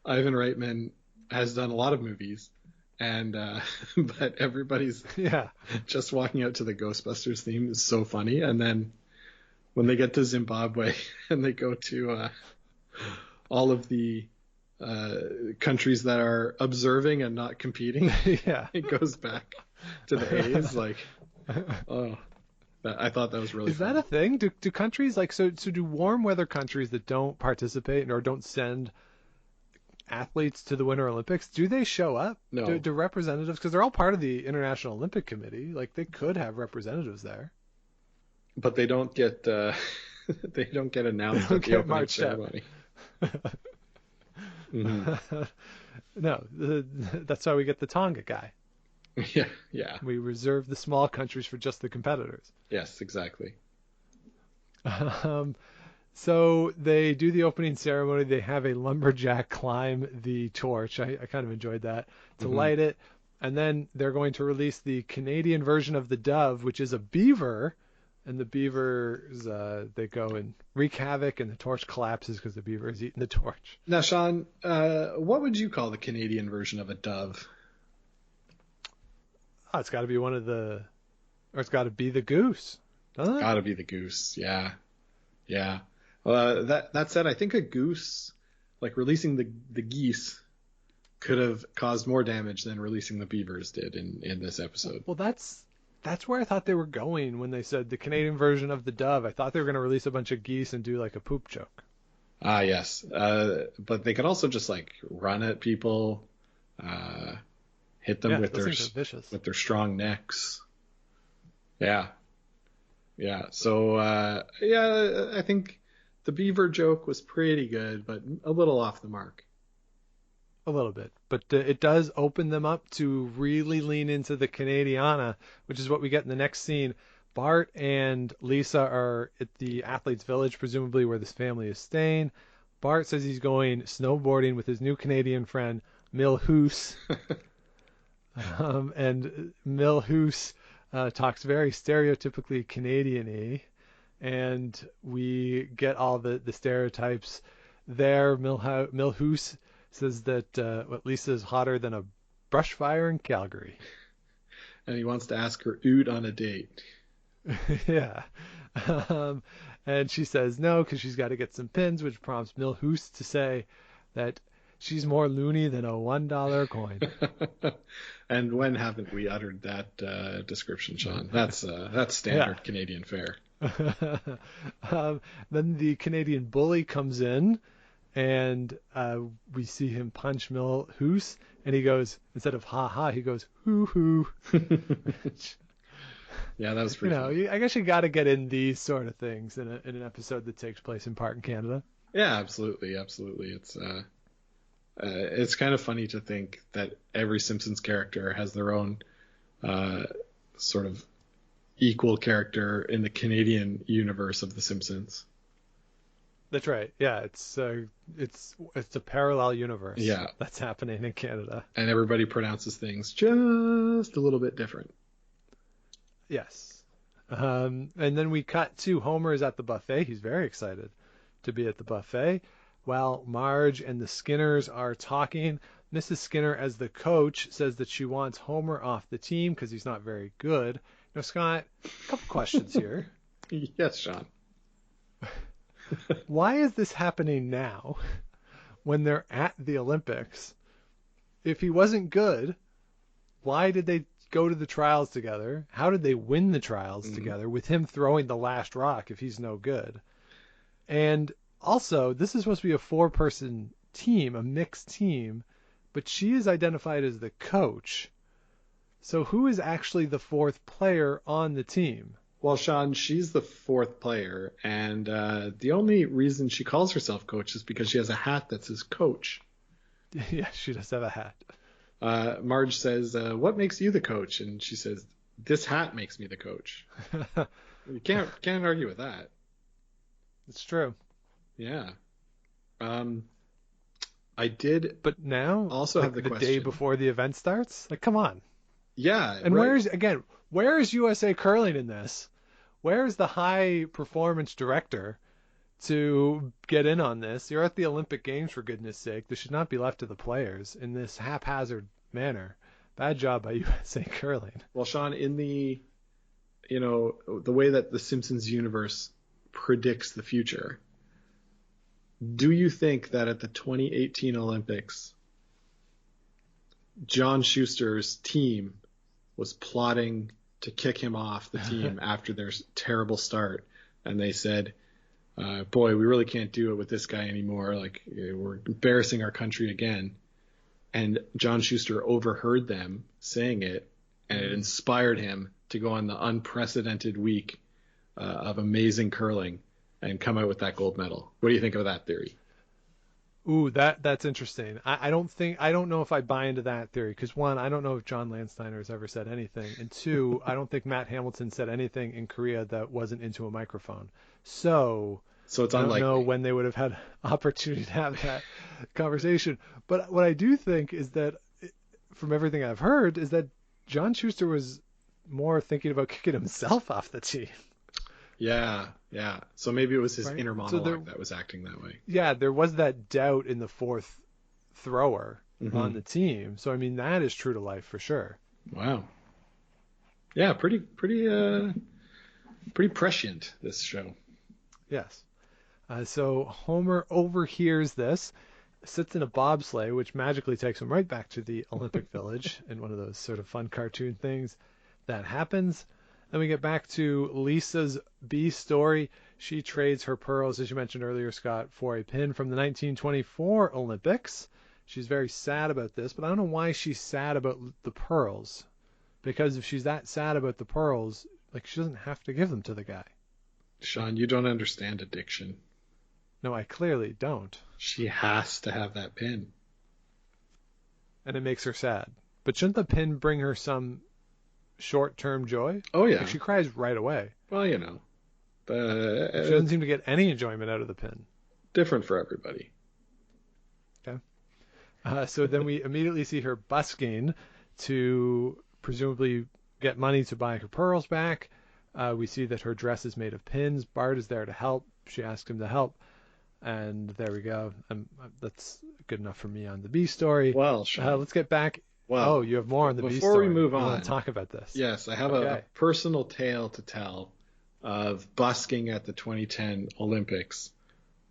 Ivan Reitman has done a lot of movies, and but everybody's just walking out to the Ghostbusters theme is so funny. And then when they get to Zimbabwe and they go to all of the countries that are observing and not competing, it goes back to the A's. I thought that was really Is funny. that a thing? Do countries so do warm weather countries that don't participate or don't send athletes to the Winter Olympics, do they show up? No. Do representatives, because they're all part of the International Olympic Committee, like they could have representatives there. But they don't get announced at the opening ceremony. Mm-hmm. No, that's why we get the Tonga guy. Yeah. We reserve the small countries for just the competitors. Yes, exactly. So they do the opening ceremony. They have a lumberjack climb the torch. I kind of enjoyed that to light it. And then they're going to release the Canadian version of the dove, which is a beaver. And the beavers, they go and wreak havoc, and the torch collapses because the beaver is eating the torch. Now, Sean, what would you call the Canadian version of a dove? Oh, it's got to be or it's got to be the goose, doesn't it? Got to be the goose. Yeah. That said, I think a goose, like releasing the geese, could have caused more damage than releasing the beavers did in this episode. Well, that's where I thought they were going when they said the Canadian version of the dove. I thought they were going to release a bunch of geese and do like a poop joke. Ah, yes. But they could also just like run at people, hit them with their strong necks. Yeah. So, I think the beaver joke was pretty good, but a little off the mark. A little bit, but it does open them up to really lean into the Canadiana, which is what we get in the next scene. Bart and Lisa are at the Athletes Village, presumably where this family is staying. Bart says he's going snowboarding with his new Canadian friend, Milhouse. And Milhouse talks very stereotypically Canadian-y, and we get all the stereotypes there. Milhouse says that Lisa's hotter than a brush fire in Calgary. And he wants to ask her out on a date. Yeah. And she says no because she's got to get some pins, which prompts Milhouse to say that she's more loony than a $1 coin. And when haven't we uttered that description, Sean? That's standard Canadian fare. Then the Canadian bully comes in, and we see him punch Milhouse, and he goes, instead of ha ha, he goes hoo hoo. Yeah, that was pretty funny. I guess you got to get in these sort of things in an episode that takes place in part in Canada. Yeah, absolutely. It's kind of funny to think that every Simpsons character has their own sort of equal character in the Canadian universe of The Simpsons. That's right. Yeah, it's a parallel universe. Yeah, that's happening in Canada. And everybody pronounces things just a little bit different. Yes. And then we cut to Homer is at the buffet. He's very excited to be at the buffet, while Marge and the Skinners are talking. Mrs. Skinner, as the coach, says that she wants Homer off the team because he's not very good. Now, Scott, a couple questions here. Yes, Sean. Why is this happening now when they're at the Olympics? If he wasn't good, why did they go to the trials together? How did they win the trials together with him throwing the last rock if he's no good? And also, this is supposed to be a 4-person team, a mixed team, but she is identified as the coach. So who is actually the 4th player on the team? Well, Sean, she's the 4th player, and the only reason she calls herself coach is because she has a hat that says coach. Yeah, she does have a hat. Marge says, what makes you the coach? And she says, this hat makes me the coach. You can't argue with that. It's true. Yeah. I did. But now, also have the question. Day before the event starts? Like, come on. Yeah. And right. Where is USA Curling in this? Where is the high performance director to get in on this? You're at the Olympic Games, for goodness sake. This should not be left to the players in this haphazard manner. Bad job by USA Curling. Well, Sean, in the way that the Simpsons universe predicts the future, do you think that at the 2018 Olympics, John Schuster's team was plotting to kick him off the team after their terrible start, and they said, boy, we really can't do it with this guy anymore. Like, we're embarrassing our country again. And John Schuster overheard them saying it, and it inspired him to go on the unprecedented week of amazing curling and come out with that gold medal. What do you think of that theory? Ooh, that's interesting. I don't know if I buy into that theory, because 1, I don't know if John Landsteiner has ever said anything, and 2, I don't think Matt Hamilton said anything in Korea that wasn't into a microphone. So it's unlikely. I don't know when they would have had opportunity to have that conversation. But what I do think is that from everything I've heard, is that John Schuster was more thinking about kicking himself off the team. Yeah. So maybe it was his Right? inner So monologue that was acting that way. Yeah, there was that doubt in the fourth thrower Mm-hmm. on the team. So I mean, that is true to life for sure. Wow. Yeah, pretty prescient, this show. Yes. So Homer overhears this, sits in a bobsleigh, which magically takes him right back to the Olympic Village in one of those sort of fun cartoon things that happens. Then we get back to Lisa's B story. She trades her pearls, as you mentioned earlier, Scott, for a pin from the 1924 Olympics. She's very sad about this, but I don't know why she's sad about the pearls. Because if she's that sad about the pearls, like, she doesn't have to give them to the guy. Sean, you don't understand addiction. No, I clearly don't. She has to have that pin. And it makes her sad. But shouldn't the pin bring her some short-term joy? Oh, yeah. Like, she cries right away. Well, you know. She doesn't seem to get any enjoyment out of the pin. Different for everybody. Okay. So then we immediately see her busking to presumably get money to buy her pearls back. We see that her dress is made of pins. Bart is there to help. She asks him to help. And there we go. That's good enough for me on the B story. Well, Sean. Let's get back. Well, you have more on the B story. before we move on, I want to talk about this. Yes, I have a personal tale to tell of busking at the 2010 Olympics.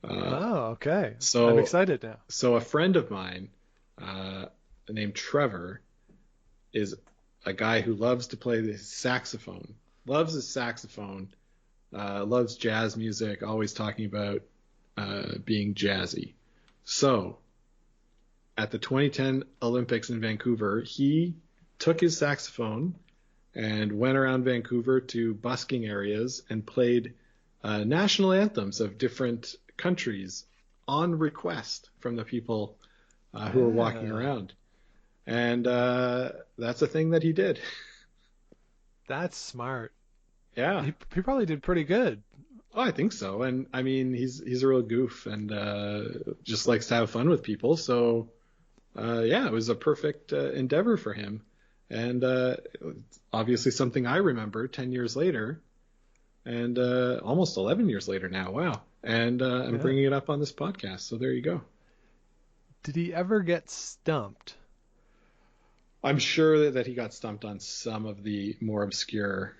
Okay. So I'm excited now. So a friend of mine named Trevor is a guy who loves to play the saxophone. Loves his saxophone. Loves jazz music. Always talking about being jazzy. So at the 2010 Olympics in Vancouver, he took his saxophone and went around Vancouver to busking areas and played national anthems of different countries on request from the people who were walking around. And that's a thing that he did. That's smart. Yeah. He probably did pretty good. Oh, I think so. And I mean, he's a real goof and just likes to have fun with people. So, yeah, it was a perfect endeavor for him. And obviously something I remember 10 years later and almost 11 years later now. Wow. And I'm bringing it up on this podcast. So there you go. Did he ever get stumped? I'm sure that he got stumped on some of the more obscure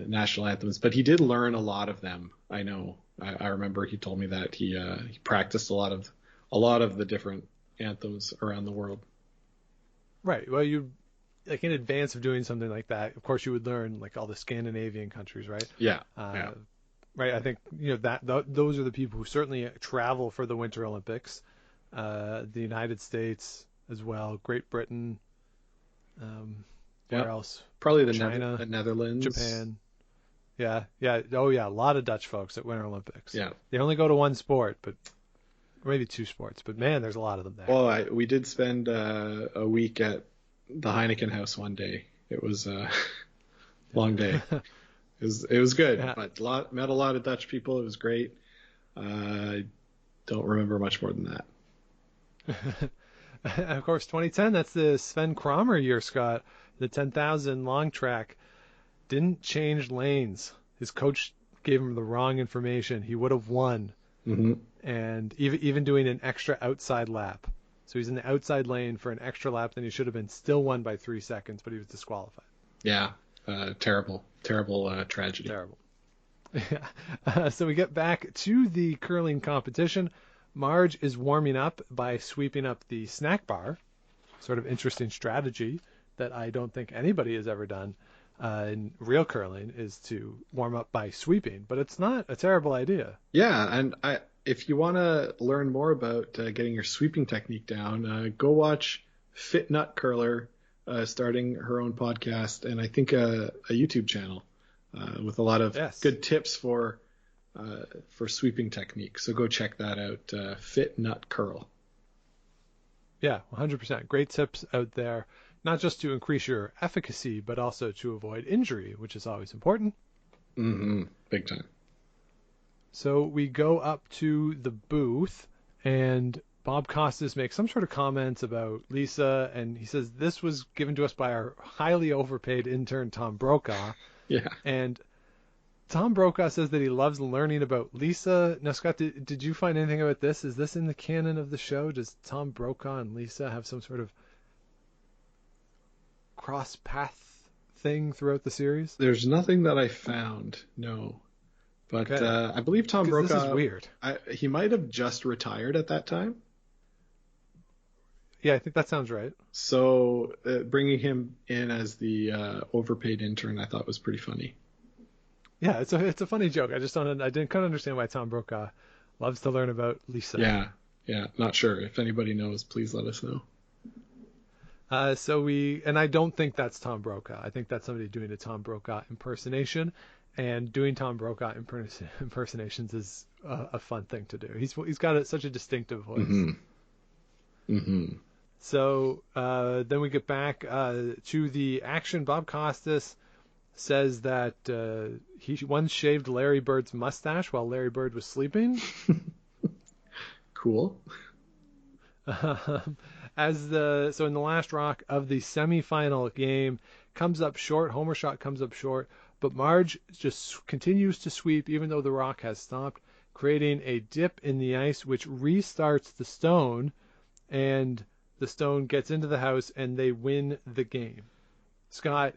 national anthems, but he did learn a lot of them. I know. I remember he told me that he practiced a lot of the different anthems around the world. Right. Well, you like in advance of doing something like that, of course, you would learn like all the Scandinavian countries, right? Yeah. Right. I think those are the people who certainly travel for the Winter Olympics. The United States as well, Great Britain. Where else? Probably the China, the Netherlands, Japan. Yeah. Oh yeah, a lot of Dutch folks at Winter Olympics. Yeah. They only go to one sport, but maybe two sports. But man, there's a lot of them there. Well, we did spend a week at the Heineken House one day. It was a long day. It was good, but met a lot of Dutch people. It was great. I don't remember much more than that. Of course, 2010, that's the Sven Kramer year, Scott. The 10,000 long track didn't change lanes. His coach gave him the wrong information. He would have won. Mm-hmm. And even doing an extra outside lap. So he's in the outside lane for an extra lap, then he should have been still won by 3 seconds, but he was disqualified. Yeah, terrible tragedy. Terrible. So we get back to the curling competition. Marge is warming up by sweeping up the snack bar. Sort of interesting strategy that I don't think anybody has ever done in real curling is to warm up by sweeping, but it's not a terrible idea. Yeah, and if you want to learn more about getting your sweeping technique down, go watch Fit Nut Curler starting her own podcast and I think a YouTube channel with a lot of good tips for sweeping technique. So go check that out, Fit Nut Curl. Yeah, 100%. Great tips out there, not just to increase your efficacy, but also to avoid injury, which is always important. Mm-hmm. Big time. So we go up to the booth, and Bob Costas makes some sort of comments about Lisa, and he says this was given to us by our highly overpaid intern Tom Brokaw. Yeah. And Tom Brokaw says that he loves learning about Lisa. Now, Scott, did you find anything about this? Is this in the canon of the show? Does Tom Brokaw and Lisa have some sort of cross-path thing throughout the series? There's nothing that I found, no. But Okay. I believe Tom Brokaw... This is weird. He might have just retired at that time. Yeah, I think that sounds right. So bringing him in as the overpaid intern, I thought was pretty funny. Yeah, it's a funny joke. I couldn't understand why Tom Brokaw loves to learn about Lisa. Yeah, not sure. If anybody knows, please let us know. And I don't think that's Tom Brokaw. I think that's somebody doing a Tom Brokaw impersonation, and doing Tom Brokaw impersonations is a fun thing to do. He's got such a distinctive voice. Mm-hmm. Mm-hmm. So then we get back to the action. Bob Costas says that he once shaved Larry Bird's mustache while Larry Bird was sleeping. Cool. So in the last rock of the semifinal game, comes up short. Homer shot comes up short, but Marge just continues to sweep even though the rock has stopped, creating a dip in the ice which restarts the stone, and the stone gets into the house and they win the game. Scott,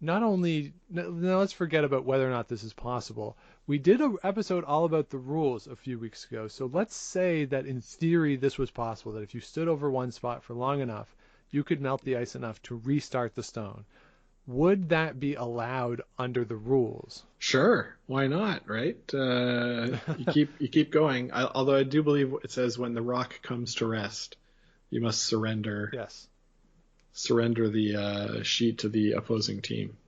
now let's forget about whether or not this is possible. We did an episode all about the rules a few weeks ago, so let's say that in theory this was possible, that if you stood over one spot for long enough, you could melt the ice enough to restart the stone. Would that be allowed under the rules? Sure, why not, right? You keep going. Although I do believe it says when the rock comes to rest, you must surrender. Yes. Surrender the sheet to the opposing team.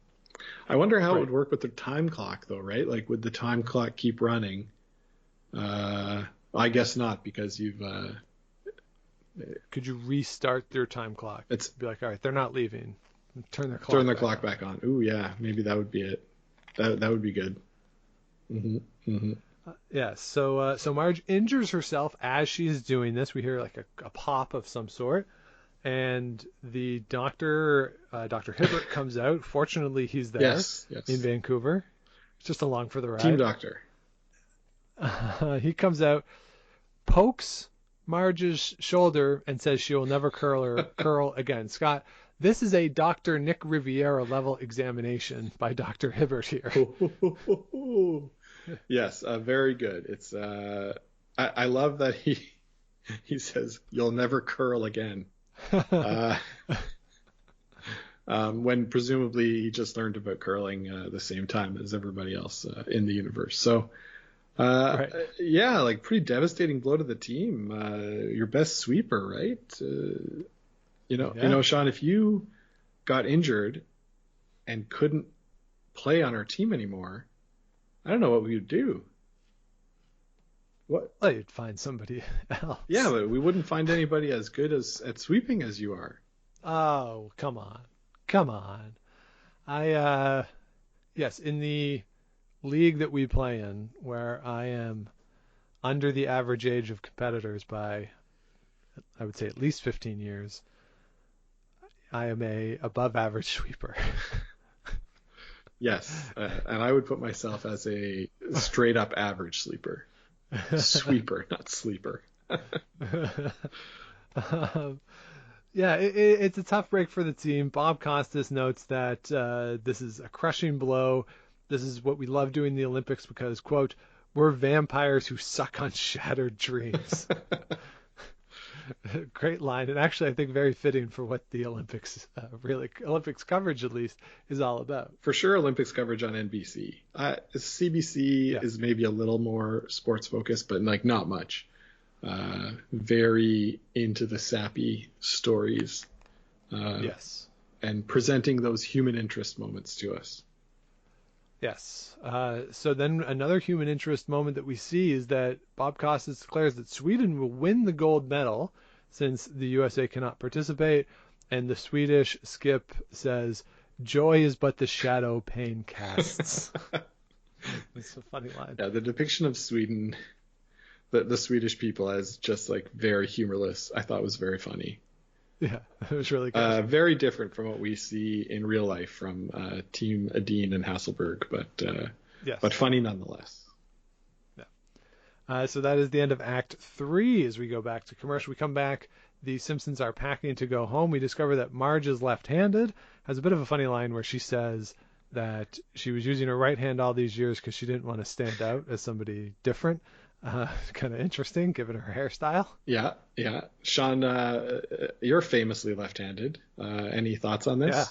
I wonder how it would work with the time clock, though, right? Like, would the time clock keep running? I guess not, because you've... Could you restart their time clock? Be like, all right, they're not leaving. Turn their clock back on. Ooh, yeah, maybe that would be it. That would be good. Mm-hmm. Mm-hmm. Yes. So Marge injures herself as she is doing this. We hear like a pop of some sort. And the doctor, Dr. Hibbert, comes out. Fortunately, he's there in Vancouver. Just along for the ride. Team doctor. He comes out, pokes Marge's shoulder, and says she will never curl again. Scott, this is a Dr. Nick Riviera level examination by Dr. Hibbert here. Yes, very good. It's I love that he says you'll never curl again. When presumably he just learned about curling the same time as everybody else in the universe. So, yeah, like pretty devastating blow to the team. Your best sweeper, right? You know, Sean, if you got injured and couldn't play on our team anymore, I don't know what we would do. What? Well, you'd find somebody else. Yeah, but we wouldn't find anybody as good at sweeping as you are. Oh, come on. Yes, in the league that we play in, where I am under the average age of competitors by, I would say, at least 15 years, I am a above average sweeper. Yes, and I would put myself as a straight up average sleeper. Sweeper, not sleeper. Yeah, it's a tough break for the team. Bob Costas notes that this is a crushing blow. This is what we love doing in the Olympics because, quote, we're vampires who suck on shattered dreams. Great line, and actually I think very fitting for what the Olympics, Olympics coverage at least, is all about. For sure, Olympics coverage on NBC. CBC is maybe a little more sports focused, but like not much. Very into the sappy stories. Yes. And presenting those human interest moments to us. Yes. So then another human interest moment that we see is that Bob Costas declares that Sweden will win the gold medal since the USA cannot participate. And the Swedish skip says, joy is but the shadow pain casts. It's a funny line. Yeah, the depiction of Sweden the Swedish people as just like very humorless, I thought was very funny. Yeah, it was really good. Very different from what we see in real life from Team Adine and Hasselberg, Yes. but funny nonetheless. So that is the end of Act 3. As we go back to commercial, we come back. The Simpsons are packing to go home. We discover that Marge is left-handed. Has a bit of a funny line where she says that she was using her right hand all these years because she didn't want to stand out as somebody different. Kind of interesting, given her hairstyle. Yeah. Sean, you're famously left-handed. Any thoughts on this? Yeah.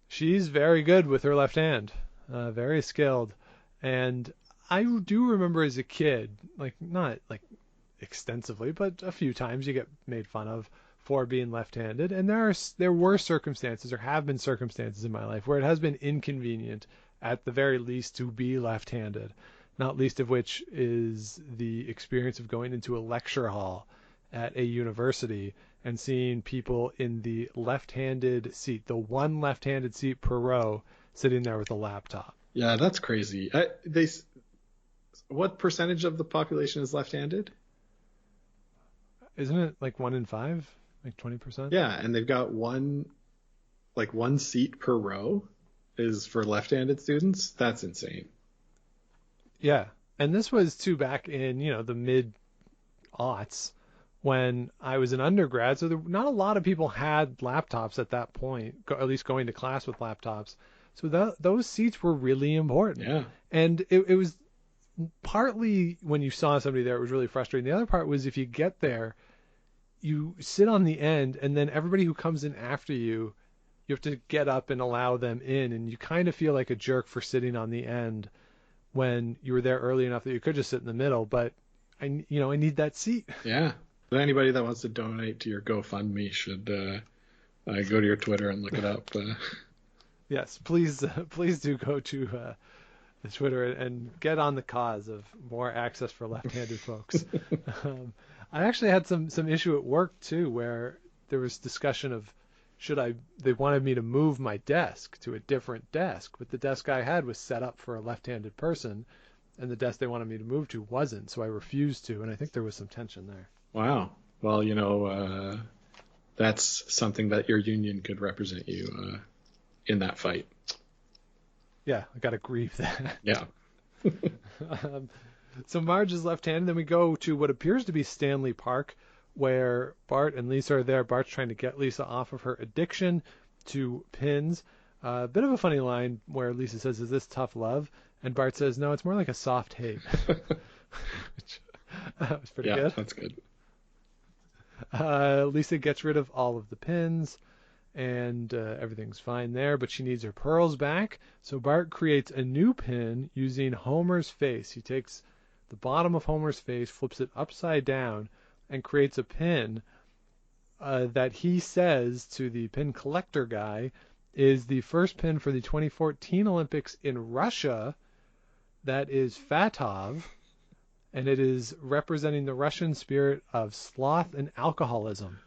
She's very good with her left hand. Very skilled. And I do remember as a kid, like not like extensively, but a few times you get made fun of for being left-handed. And there were circumstances, or have been circumstances in my life where it has been inconvenient, at the very least, to be left-handed. Not least of which is the experience of going into a lecture hall at a university and seeing people in the left-handed seat, the one left-handed seat per row, sitting there with a laptop. Yeah, that's crazy. What percentage of the population is left-handed? Isn't it like 1 in 5? Like 20%? Yeah, and they've got one seat per row is for left-handed students. That's insane. Yeah. And this was too back in, the mid-aughts when I was an undergrad. So not a lot of people had laptops at that point, at least going to class with laptops. So those seats were really important. Yeah. And it was partly when you saw somebody there, it was really frustrating. The other part was if you get there, you sit on the end, and then everybody who comes in after you have to get up and allow them in. And you kind of feel like a jerk for sitting on the end when you were there early enough that you could just sit in the middle. But I need that seat. Yeah. Anybody that wants to donate to your GoFundMe should go to your Twitter and look it up. Yes, please do go to the Twitter and get on the cause of more access for left-handed folks. I actually had some issue at work too, where there was discussion of they wanted me to move my desk to a different desk, but the desk I had was set up for a left-handed person, and the desk they wanted me to move to wasn't, so I refused to, and I think there was some tension there. Wow. Well, that's something that your union could represent you in that fight. Yeah, I got to grieve that. Yeah. So Marge is left-handed. Then we go to what appears to be Stanley Park, where Bart and Lisa are there. Bart's trying to get Lisa off of her addiction to pins. A bit of a funny line where Lisa says, "Is this tough love?" And Bart says, "No, it's more like a soft hate." Which was pretty good. Yeah, that's good. Lisa gets rid of all of the pins, and everything's fine there, but she needs her pearls back. So Bart creates a new pin using Homer's face. He takes the bottom of Homer's face, flips it upside down, and creates a pin that he says to the pin collector guy is the first pin for the 2014 Olympics in Russia. That is Fatov, and it is representing the Russian spirit of sloth and alcoholism.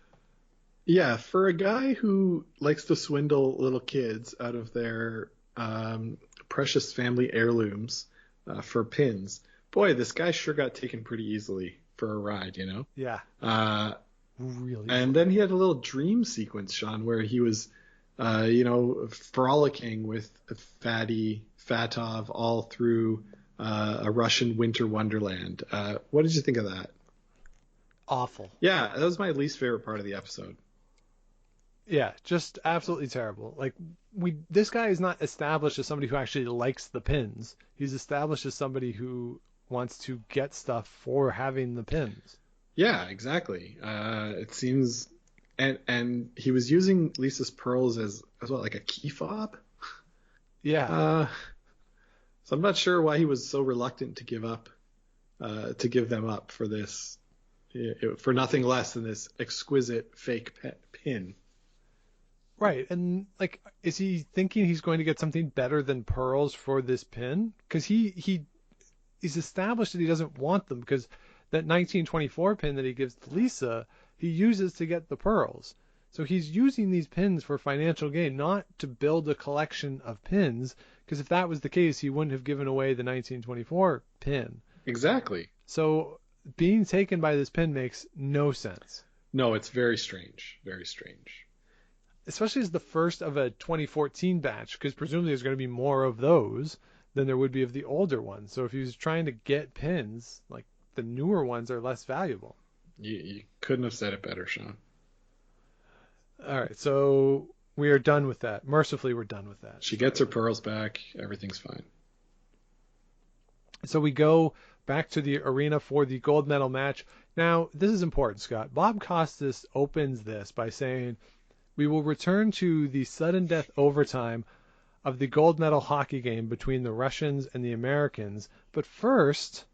Yeah, for a guy who likes to swindle little kids out of their precious family heirlooms for pins, boy, this guy sure got taken pretty easily for a ride, Yeah. Really. And then he had a little dream sequence, Sean, where he was, frolicking with Fatov all through a Russian winter wonderland. What did you think of that? Awful. Yeah, that was my least favorite part of the episode. Yeah, just absolutely terrible. Like this guy is not established as somebody who actually likes the pins. He's established as somebody who wants to get stuff for having the pins. Yeah, exactly. It seems, and he was using Lisa's pearls as what, like a key fob? Yeah. So I'm not sure why he was so reluctant to give them up for this, for nothing less than this exquisite fake pin. Right, and like, is he thinking he's going to get something better than pearls for this pin? Because he's established that he doesn't want them, because that 1924 pin that he gives to Lisa, he uses to get the pearls. So he's using these pins for financial gain, not to build a collection of pins, because if that was the case, he wouldn't have given away the 1924 pin. Exactly. So being taken by this pin makes no sense. No, it's very strange. Very strange. Especially as the first of a 2014 batch, because presumably there's going to be more of those than there would be of the older ones. So if he was trying to get pins, like the newer ones are less valuable. You couldn't have said it better, Sean. All right, so we are done with that. Mercifully, we're done with that. She gets her pearls back. Everything's fine. So we go back to the arena for the gold medal match. Now, this is important, Scott. Bob Costas opens this by saying, "We will return to the sudden death overtime of the gold medal hockey game between the Russians and the Americans, but first,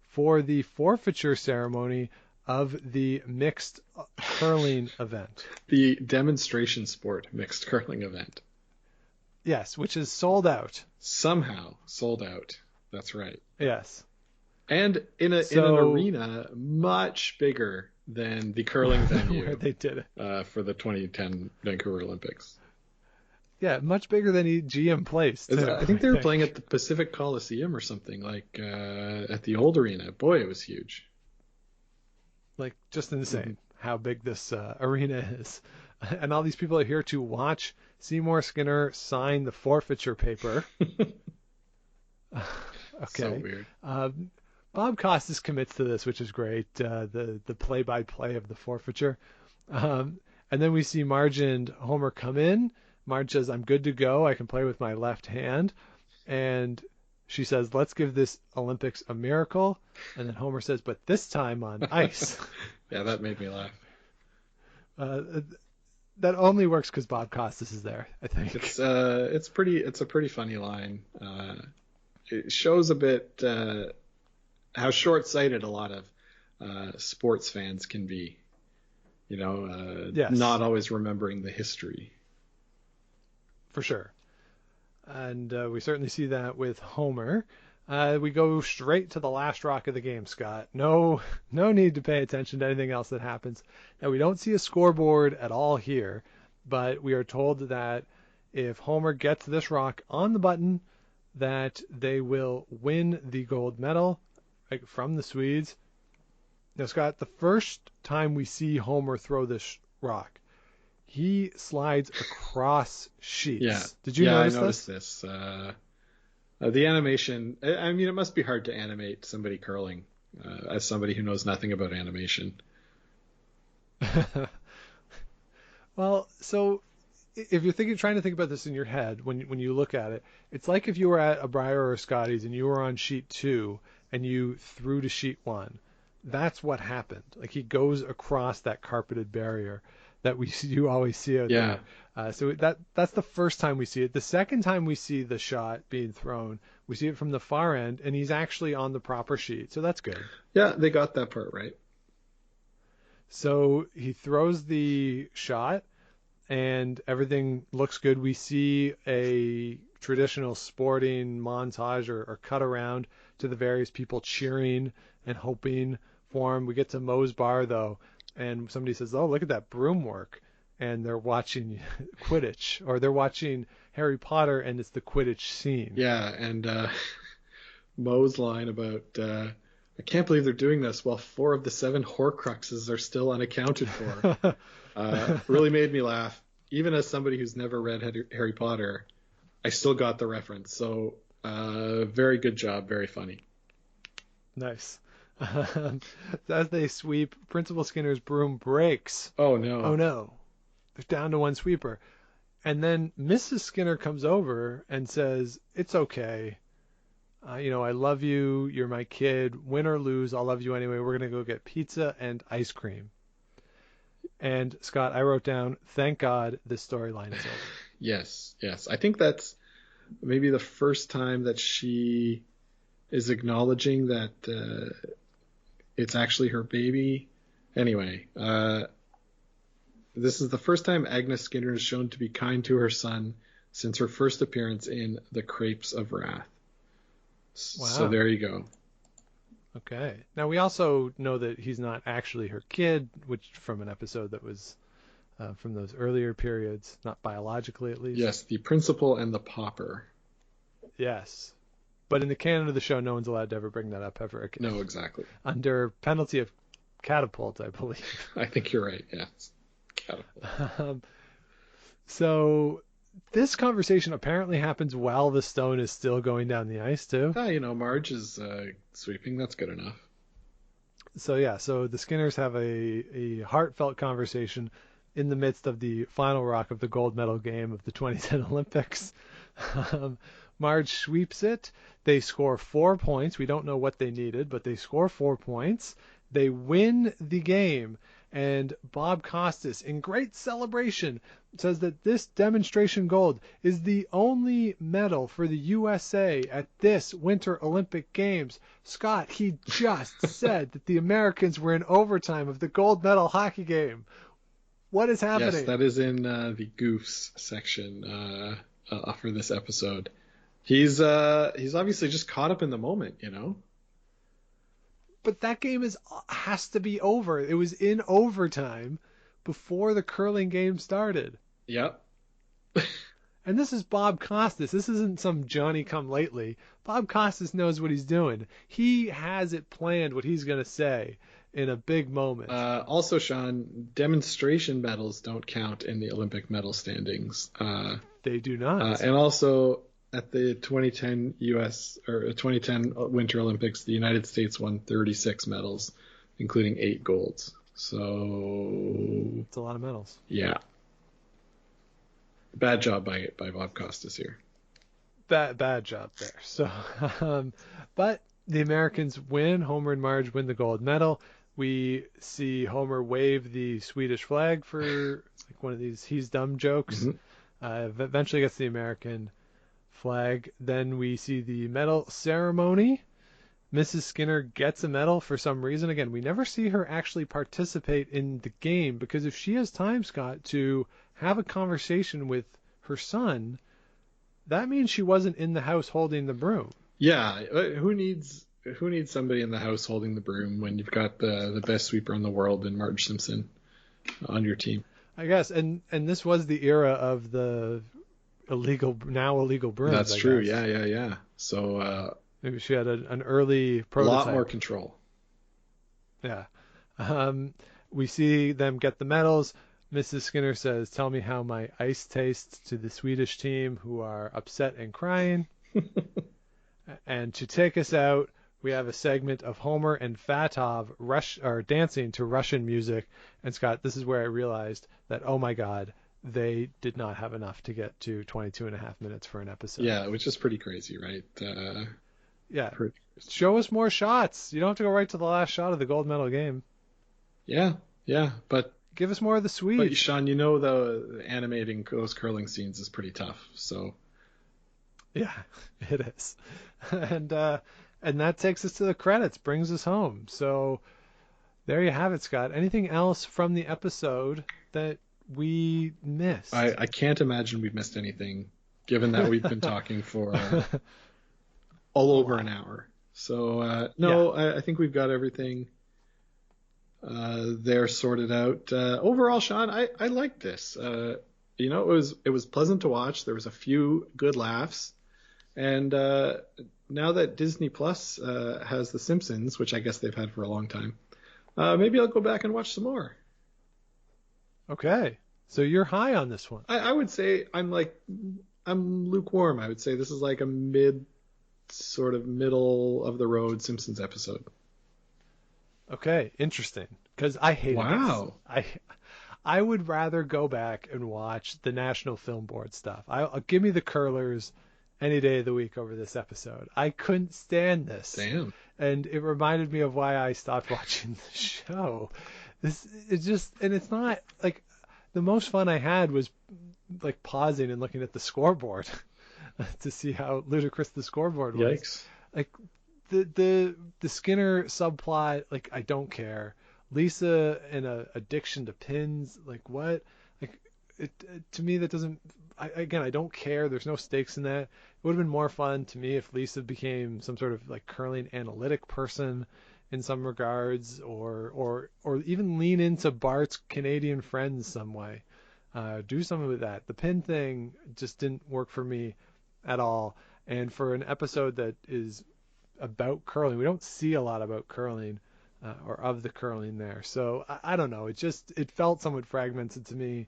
for the forfeiture ceremony of the mixed curling event." The demonstration sport mixed curling event. Yes, which is sold out. Somehow sold out. That's right. Yes. And in an arena much bigger than the curling venue where they did it. For the 2010 Vancouver Olympics. Yeah, much bigger than GM Place. I think they were playing at the Pacific Coliseum or something, like at the old arena. Boy, it was huge. Like, just insane how big this arena is. And all these people are here to watch Seymour Skinner sign the forfeiture paper. Okay. So weird. Bob Costas commits to this, which is great. The play-by-play of the forfeiture. And then we see Marge and Homer come in. Marge says, "I'm good to go. I can play with my left hand." And she says, "Let's give this Olympics a miracle." And then Homer says, "But this time on ice." Yeah, that made me laugh. That only works because Bob Costas is there, I think. It's a pretty funny line. It shows a bit how short-sighted a lot of sports fans can be. Yes. Not always remembering the history. For sure. And we certainly see that with Homer. We go straight to the last rock of the game, Scott. No need to pay attention to anything else that happens. Now, we don't see a scoreboard at all here, but we are told that if Homer gets this rock on the button, that they will win the gold medal from the Swedes. Now, Scott, the first time we see Homer throw this rock, he slides across sheets. Yeah. Did you notice I noticed this? The animation, I mean, it must be hard to animate somebody curling as somebody who knows nothing about animation. Well, so if you're trying to think about this in your head, when you look at it, it's like if you were at a Breyer or a Scotty's and you were on sheet 2 and you threw to sheet 1. That's what happened. Like, he goes across that carpeted barrier that you always see out there. So that's the first time we see it. The second time we see the shot being thrown, we see it from the far end, and he's actually on the proper sheet. So that's good. Yeah, they got that part right. So he throws the shot, and everything looks good. We see a traditional sporting montage or cut around to the various people cheering and hoping for him. We get to Moe's bar, though, and somebody says, "Oh, look at that broom work." And they're watching Quidditch, or they're watching Harry Potter, and it's the Quidditch scene. Yeah, and Moe's line about, "I can't believe they're doing this while 4 of the 7 Horcruxes are still unaccounted for." Really made me laugh. Even as somebody who's never read Harry Potter, I still got the reference. So very good job, very funny. Nice. As they sweep, Principal Skinner's broom breaks. Oh, no. Oh, no. They're down to 1 sweeper. And then Mrs. Skinner comes over and says, "It's okay. I love you. You're my kid. Win or lose, I'll love you anyway. We're going to go get pizza and ice cream." And, Scott, I wrote down, thank God this storyline is over. Yes. I think that's maybe the first time that she is acknowledging that it's actually her baby. Anyway, this is the first time Agnes Skinner is shown to be kind to her son since her first appearance in The Crepes of Wrath. Wow. So there you go. Okay. Now, we also know that he's not actually her kid, which from an episode that was from those earlier periods, not biologically at least. Yes, the principal and the pauper. Yes. But in the canon of the show, no one's allowed to ever bring that up ever again. No, exactly. Under penalty of catapult, I believe. I think you're right. Yes. Catapult. So this conversation apparently happens while the stone is still going down the ice too. Marge is sweeping. That's good enough. So the Skinners have a heartfelt conversation in the midst of the final rock of the gold medal game of the 2010 Olympics. Marge sweeps it. They score 4 points. We don't know what they needed, but they score 4 points. They win the game. And Bob Costas, in great celebration, says that this demonstration gold is the only medal for the USA at this Winter Olympic Games. Scott, he just said that the Americans were in overtime of the gold medal hockey game. What is happening? Yes, that is in the Goofs section for this episode. He's obviously just caught up in the moment, you know? But that game has to be over. It was in overtime before the curling game started. Yep. And this is Bob Costas. This isn't some Johnny come lately. Bob Costas knows what he's doing. He has it planned what he's going to say in a big moment. Also, Sean, demonstration medals don't count in the Olympic medal standings. They do not. And also, at the 2010 2010 Winter Olympics, the United States won 36 medals, including 8 golds. So it's a lot of medals. Yeah. Bad job by Bob Costas here. Bad job there. So, but the Americans win. Homer and Marge win the gold medal. We see Homer wave the Swedish flag for like one of these "he's dumb" jokes. Mm-hmm. Eventually gets the American flag. Then we see the medal ceremony. Mrs. Skinner gets a medal for some reason. Again, we never see her actually participate in the game because if she has time, Scott, to have a conversation with her son, that means she wasn't in the house holding the broom. Yeah, who needs somebody in the house holding the broom when you've got the best sweeper in the world in Marge Simpson on your team? I guess, and this was the era of the illegal brooms. That's true. Yeah. So maybe she had an early prototype. A lot more control. Yeah. We see them get the medals. Mrs. Skinner says, "Tell me how my ice tastes," to the Swedish team, who are upset and crying. And to take us out, we have a segment of Homer and Fatov dancing to Russian music. And Scott, this is where I realized that, oh my God, they did not have enough to get to 22 and a half minutes for an episode. Yeah, which is pretty crazy, right? Yeah. Show us more shots. You don't have to go right to the last shot of the gold medal game. Yeah, but give us more of the Swedes. But Sean, you know the animating those curling scenes is pretty tough. So yeah, it is. And that takes us to the credits, brings us home. So there you have it, Scott. Anything else from the episode that we missed? I can't imagine we've missed anything, given that we've been talking for all over an hour. So no, yeah. I think we've got everything there sorted out. Overall, Sean, I liked this. It was pleasant to watch. There was a few good laughs, and now that Disney Plus has The Simpsons, which I guess they've had for a long time, maybe I'll go back and watch some more. Okay, so you're high on this one. I would say I'm lukewarm. I would say this is like a middle of the road Simpsons episode. Okay, interesting. Because I hate Wow. this. I would rather go back and watch the National Film Board stuff. I'll give me the curlers any day of the week over this episode. I couldn't stand this. Damn. And it reminded me of why I stopped watching the show. It's not like the most fun I had was like pausing and looking at the scoreboard to see how ludicrous the scoreboard was. Yikes. Like the Skinner subplot, like I don't care. Lisa and a addiction to pins, like what? Like it to me that doesn't. I don't care. There's no stakes in that. It would have been more fun to me if Lisa became some sort of like curling analytic person in some regards, or even lean into Bart's Canadian friends some way. Do something with that. The pin thing just didn't work for me at all. And for an episode that is about curling, we don't see a lot about curling or of the curling there. So I don't know. It felt somewhat fragmented to me.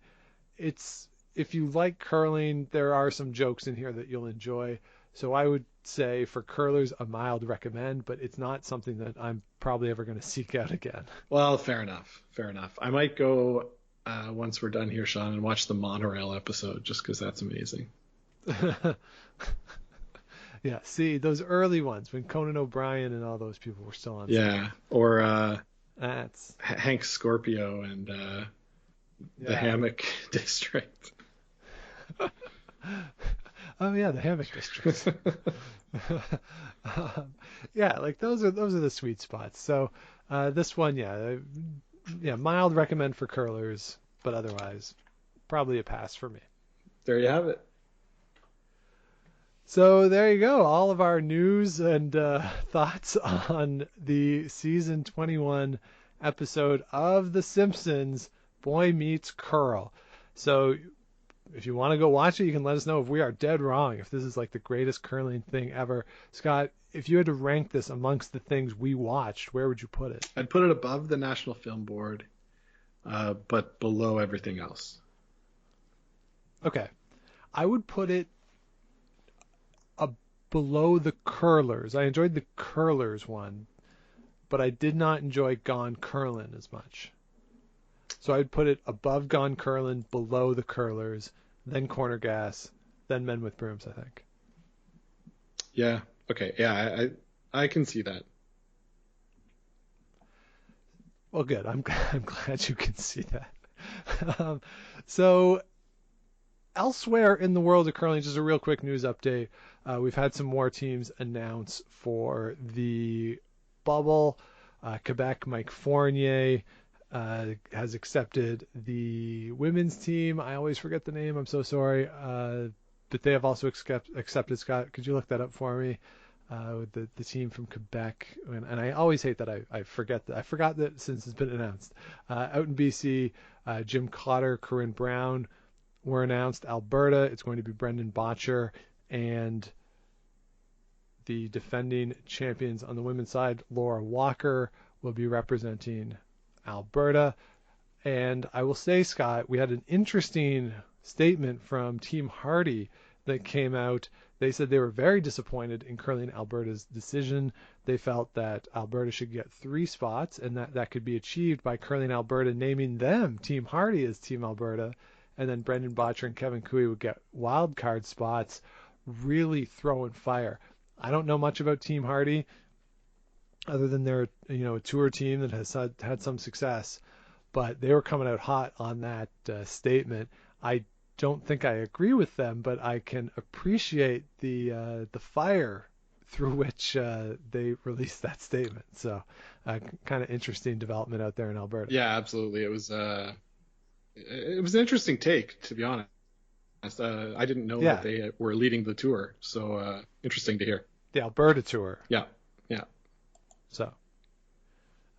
If you like curling, there are some jokes in here that you'll enjoy. So I would say for curlers, a mild recommend, but it's not something that I'm probably ever going to seek out again. Well, fair enough. Fair enough. I might go once we're done here, Sean, and watch the monorail episode just because that's amazing. Yeah, see, those early ones when Conan O'Brien and all those people were still on. Yeah, or That's Hank Scorpio and the Hammock District. Oh yeah, the hammock districts. Yeah, like those are the sweet spots. So this one, mild recommend for curlers, but otherwise probably a pass for me. There you have it. So there you go, all of our news and thoughts on the season 21 episode of The Simpsons, Boy Meets Curl. So if you want to go watch it, you can let us know if we are dead wrong, if this is like the greatest curling thing ever. Scott, if you had to rank this amongst the things we watched, where would you put it? I'd put it above the National Film Board, but below everything else. Okay. I would put it below the Curlers. I enjoyed the Curlers one, but I did not enjoy Gone Curlin' as much. So I'd put it above Gone Curlin', below the Curlers, then Corner Gas, then Men with Brooms, I think. Yeah. Okay. Yeah, I can see that. Well, good. I'm glad you can see that. So elsewhere in the world of curling, just a real quick news update. We've had some more teams announce for the bubble. Quebec, Mike Fournier has accepted the women's team. I always forget the name. I'm so sorry. But they have also accepted, Scott. Could you look that up for me? The team from Quebec. And I always hate that I forget that. I forgot that since it's been announced. Out in BC, Jim Cotter, Corinne Brown were announced. Alberta, it's going to be Brendan Botcher, and the defending champions on the women's side, Laura Walker, will be representing Alberta. And I will say, Scott, we had an interesting statement from Team Hardy that came out. They said they were very disappointed in Curling Alberta's decision. They felt that Alberta should get 3 spots, and that could be achieved by Curling Alberta naming them, Team Hardy, as Team Alberta. And then Brendan Botcher and Kevin Cooey would get wild card spots, really throwing fire. I don't know much about Team Hardy, other than they're a tour team that has had some success, but they were coming out hot on that statement. I don't think I agree with them, but I can appreciate the fire through which they released that statement. So kind of interesting development out there in Alberta. Yeah, absolutely. It was an interesting take, to be honest. I didn't know that they were leading the tour, so interesting to hear. The Alberta tour. Yeah. So,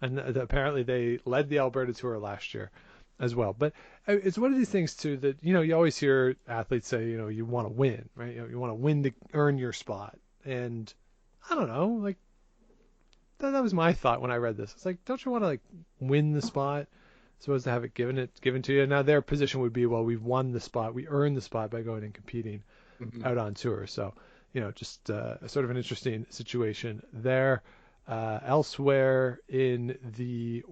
and apparently they led the Alberta tour last year as well. But it's one of these things too that you always hear athletes say you want to win, right? You want to win to earn your spot. And I don't know, like that was my thought when I read this. It's like, don't you want to like win the spot? Supposed to have it given to you. Now their position would be, well, we've won the spot, we earned the spot by going and competing out on tour. So just sort of an interesting situation there. Elsewhere in the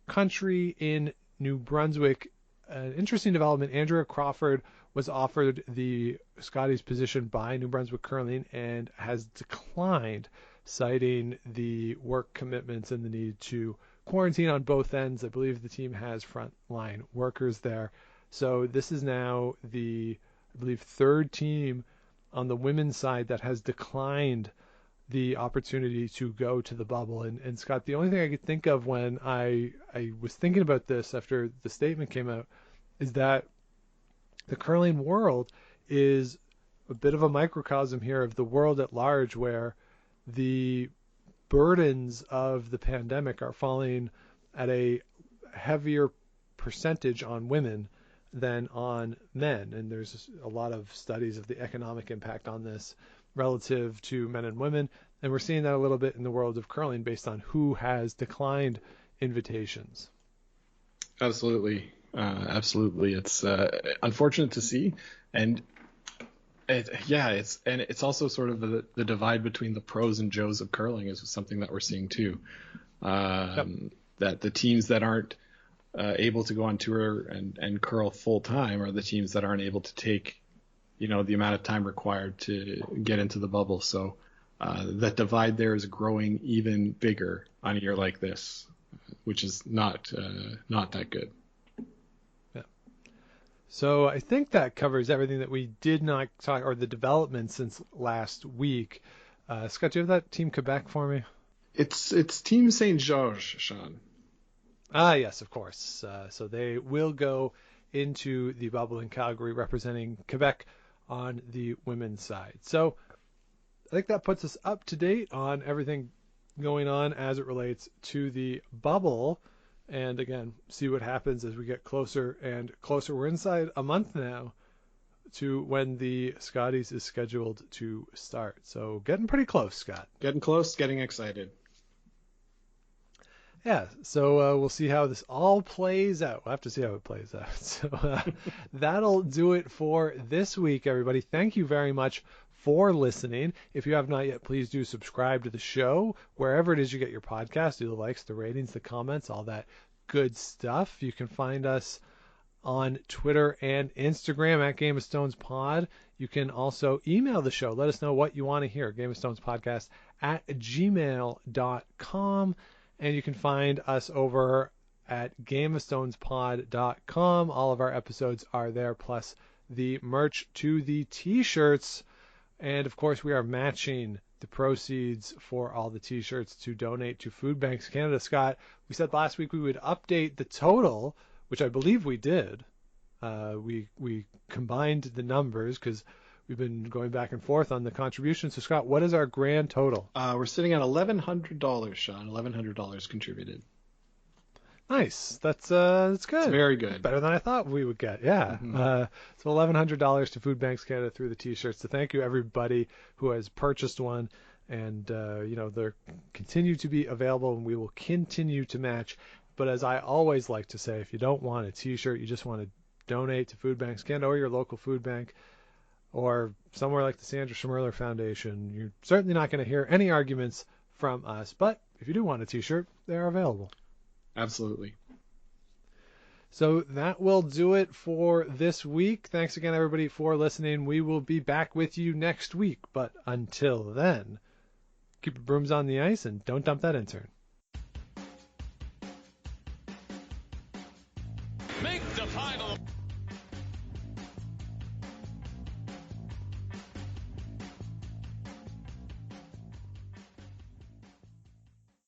country, in New Brunswick, an interesting development. Andrea Crawford was offered the Scotties position by New Brunswick Curling and has declined, citing the work commitments and the need to quarantine on both ends. I believe the team has frontline workers there. So this is now the, I believe, 3rd team on the women's side that has declined the opportunity to go to the bubble. And Scott, the only thing I could think of when I was thinking about this after the statement came out is that the curling world is a bit of a microcosm here of the world at large, where the burdens of the pandemic are falling at a heavier percentage on women than on men. And there's a lot of studies of the economic impact on this relative to men and women. And we're seeing that a little bit in the world of curling based on who has declined invitations. Absolutely. Absolutely. It's unfortunate to see. And it's also sort of the divide between the pros and joes of curling is something that we're seeing too. That the teams that aren't able to go on tour and curl full time are the teams that aren't able to take, the amount of time required to get into the bubble. So that divide there is growing even bigger on a year like this, which is not that good. Yeah. So I think that covers everything that we did not talk, or the developments since last week. Scott, do you have that Team Quebec for me? It's Team St. Georges, Sean. Ah, yes, of course. So they will go into the bubble in Calgary representing Quebec on the women's side. So I think that puts us up to date on everything going on as it relates to the bubble. And again, see what happens as we get closer and closer. We're inside a month now to when the Scotties is scheduled to start. So getting pretty close, Scott. Getting close, getting excited. Yeah, so we'll see how this all plays out. We'll have to see how it plays out. So that'll do it for this week, everybody. Thank you very much for listening. If you have not yet, please do subscribe to the show wherever it is you get your podcast. Do the likes, the ratings, the comments, all that good stuff. You can find us on Twitter and Instagram at Game of Stones Pod. You can also email the show. Let us know what you want to hear. Game of Stones Podcast at gmail.com. And you can find us over at gameofstonespod.com. All of our episodes are there, plus the merch to the t-shirts. And of course, we are matching the proceeds for all the t-shirts to donate to Food Banks Canada. Scott, we said last week we would update the total, which I believe we did. We combined the numbers because we've been going back and forth on the contribution. So, Scott, what is our grand total? We're sitting at $1,100, Sean. $1,100 contributed. Nice. That's good. It's very good. Better than I thought we would get. Yeah. Mm-hmm. So $1,100 to Food Banks Canada through the T-shirts. So thank you everybody who has purchased one, and they're continue to be available, and we will continue to match. But as I always like to say, if you don't want a T-shirt, you just want to donate to Food Banks Canada or your local food bank, or somewhere like the Sandra Schmirler Foundation, you're certainly not going to hear any arguments from us. But if you do want a T-shirt, they're available. Absolutely. So that will do it for this week. Thanks again, everybody, for listening. We will be back with you next week. But until then, keep your brooms on the ice and don't dump that intern.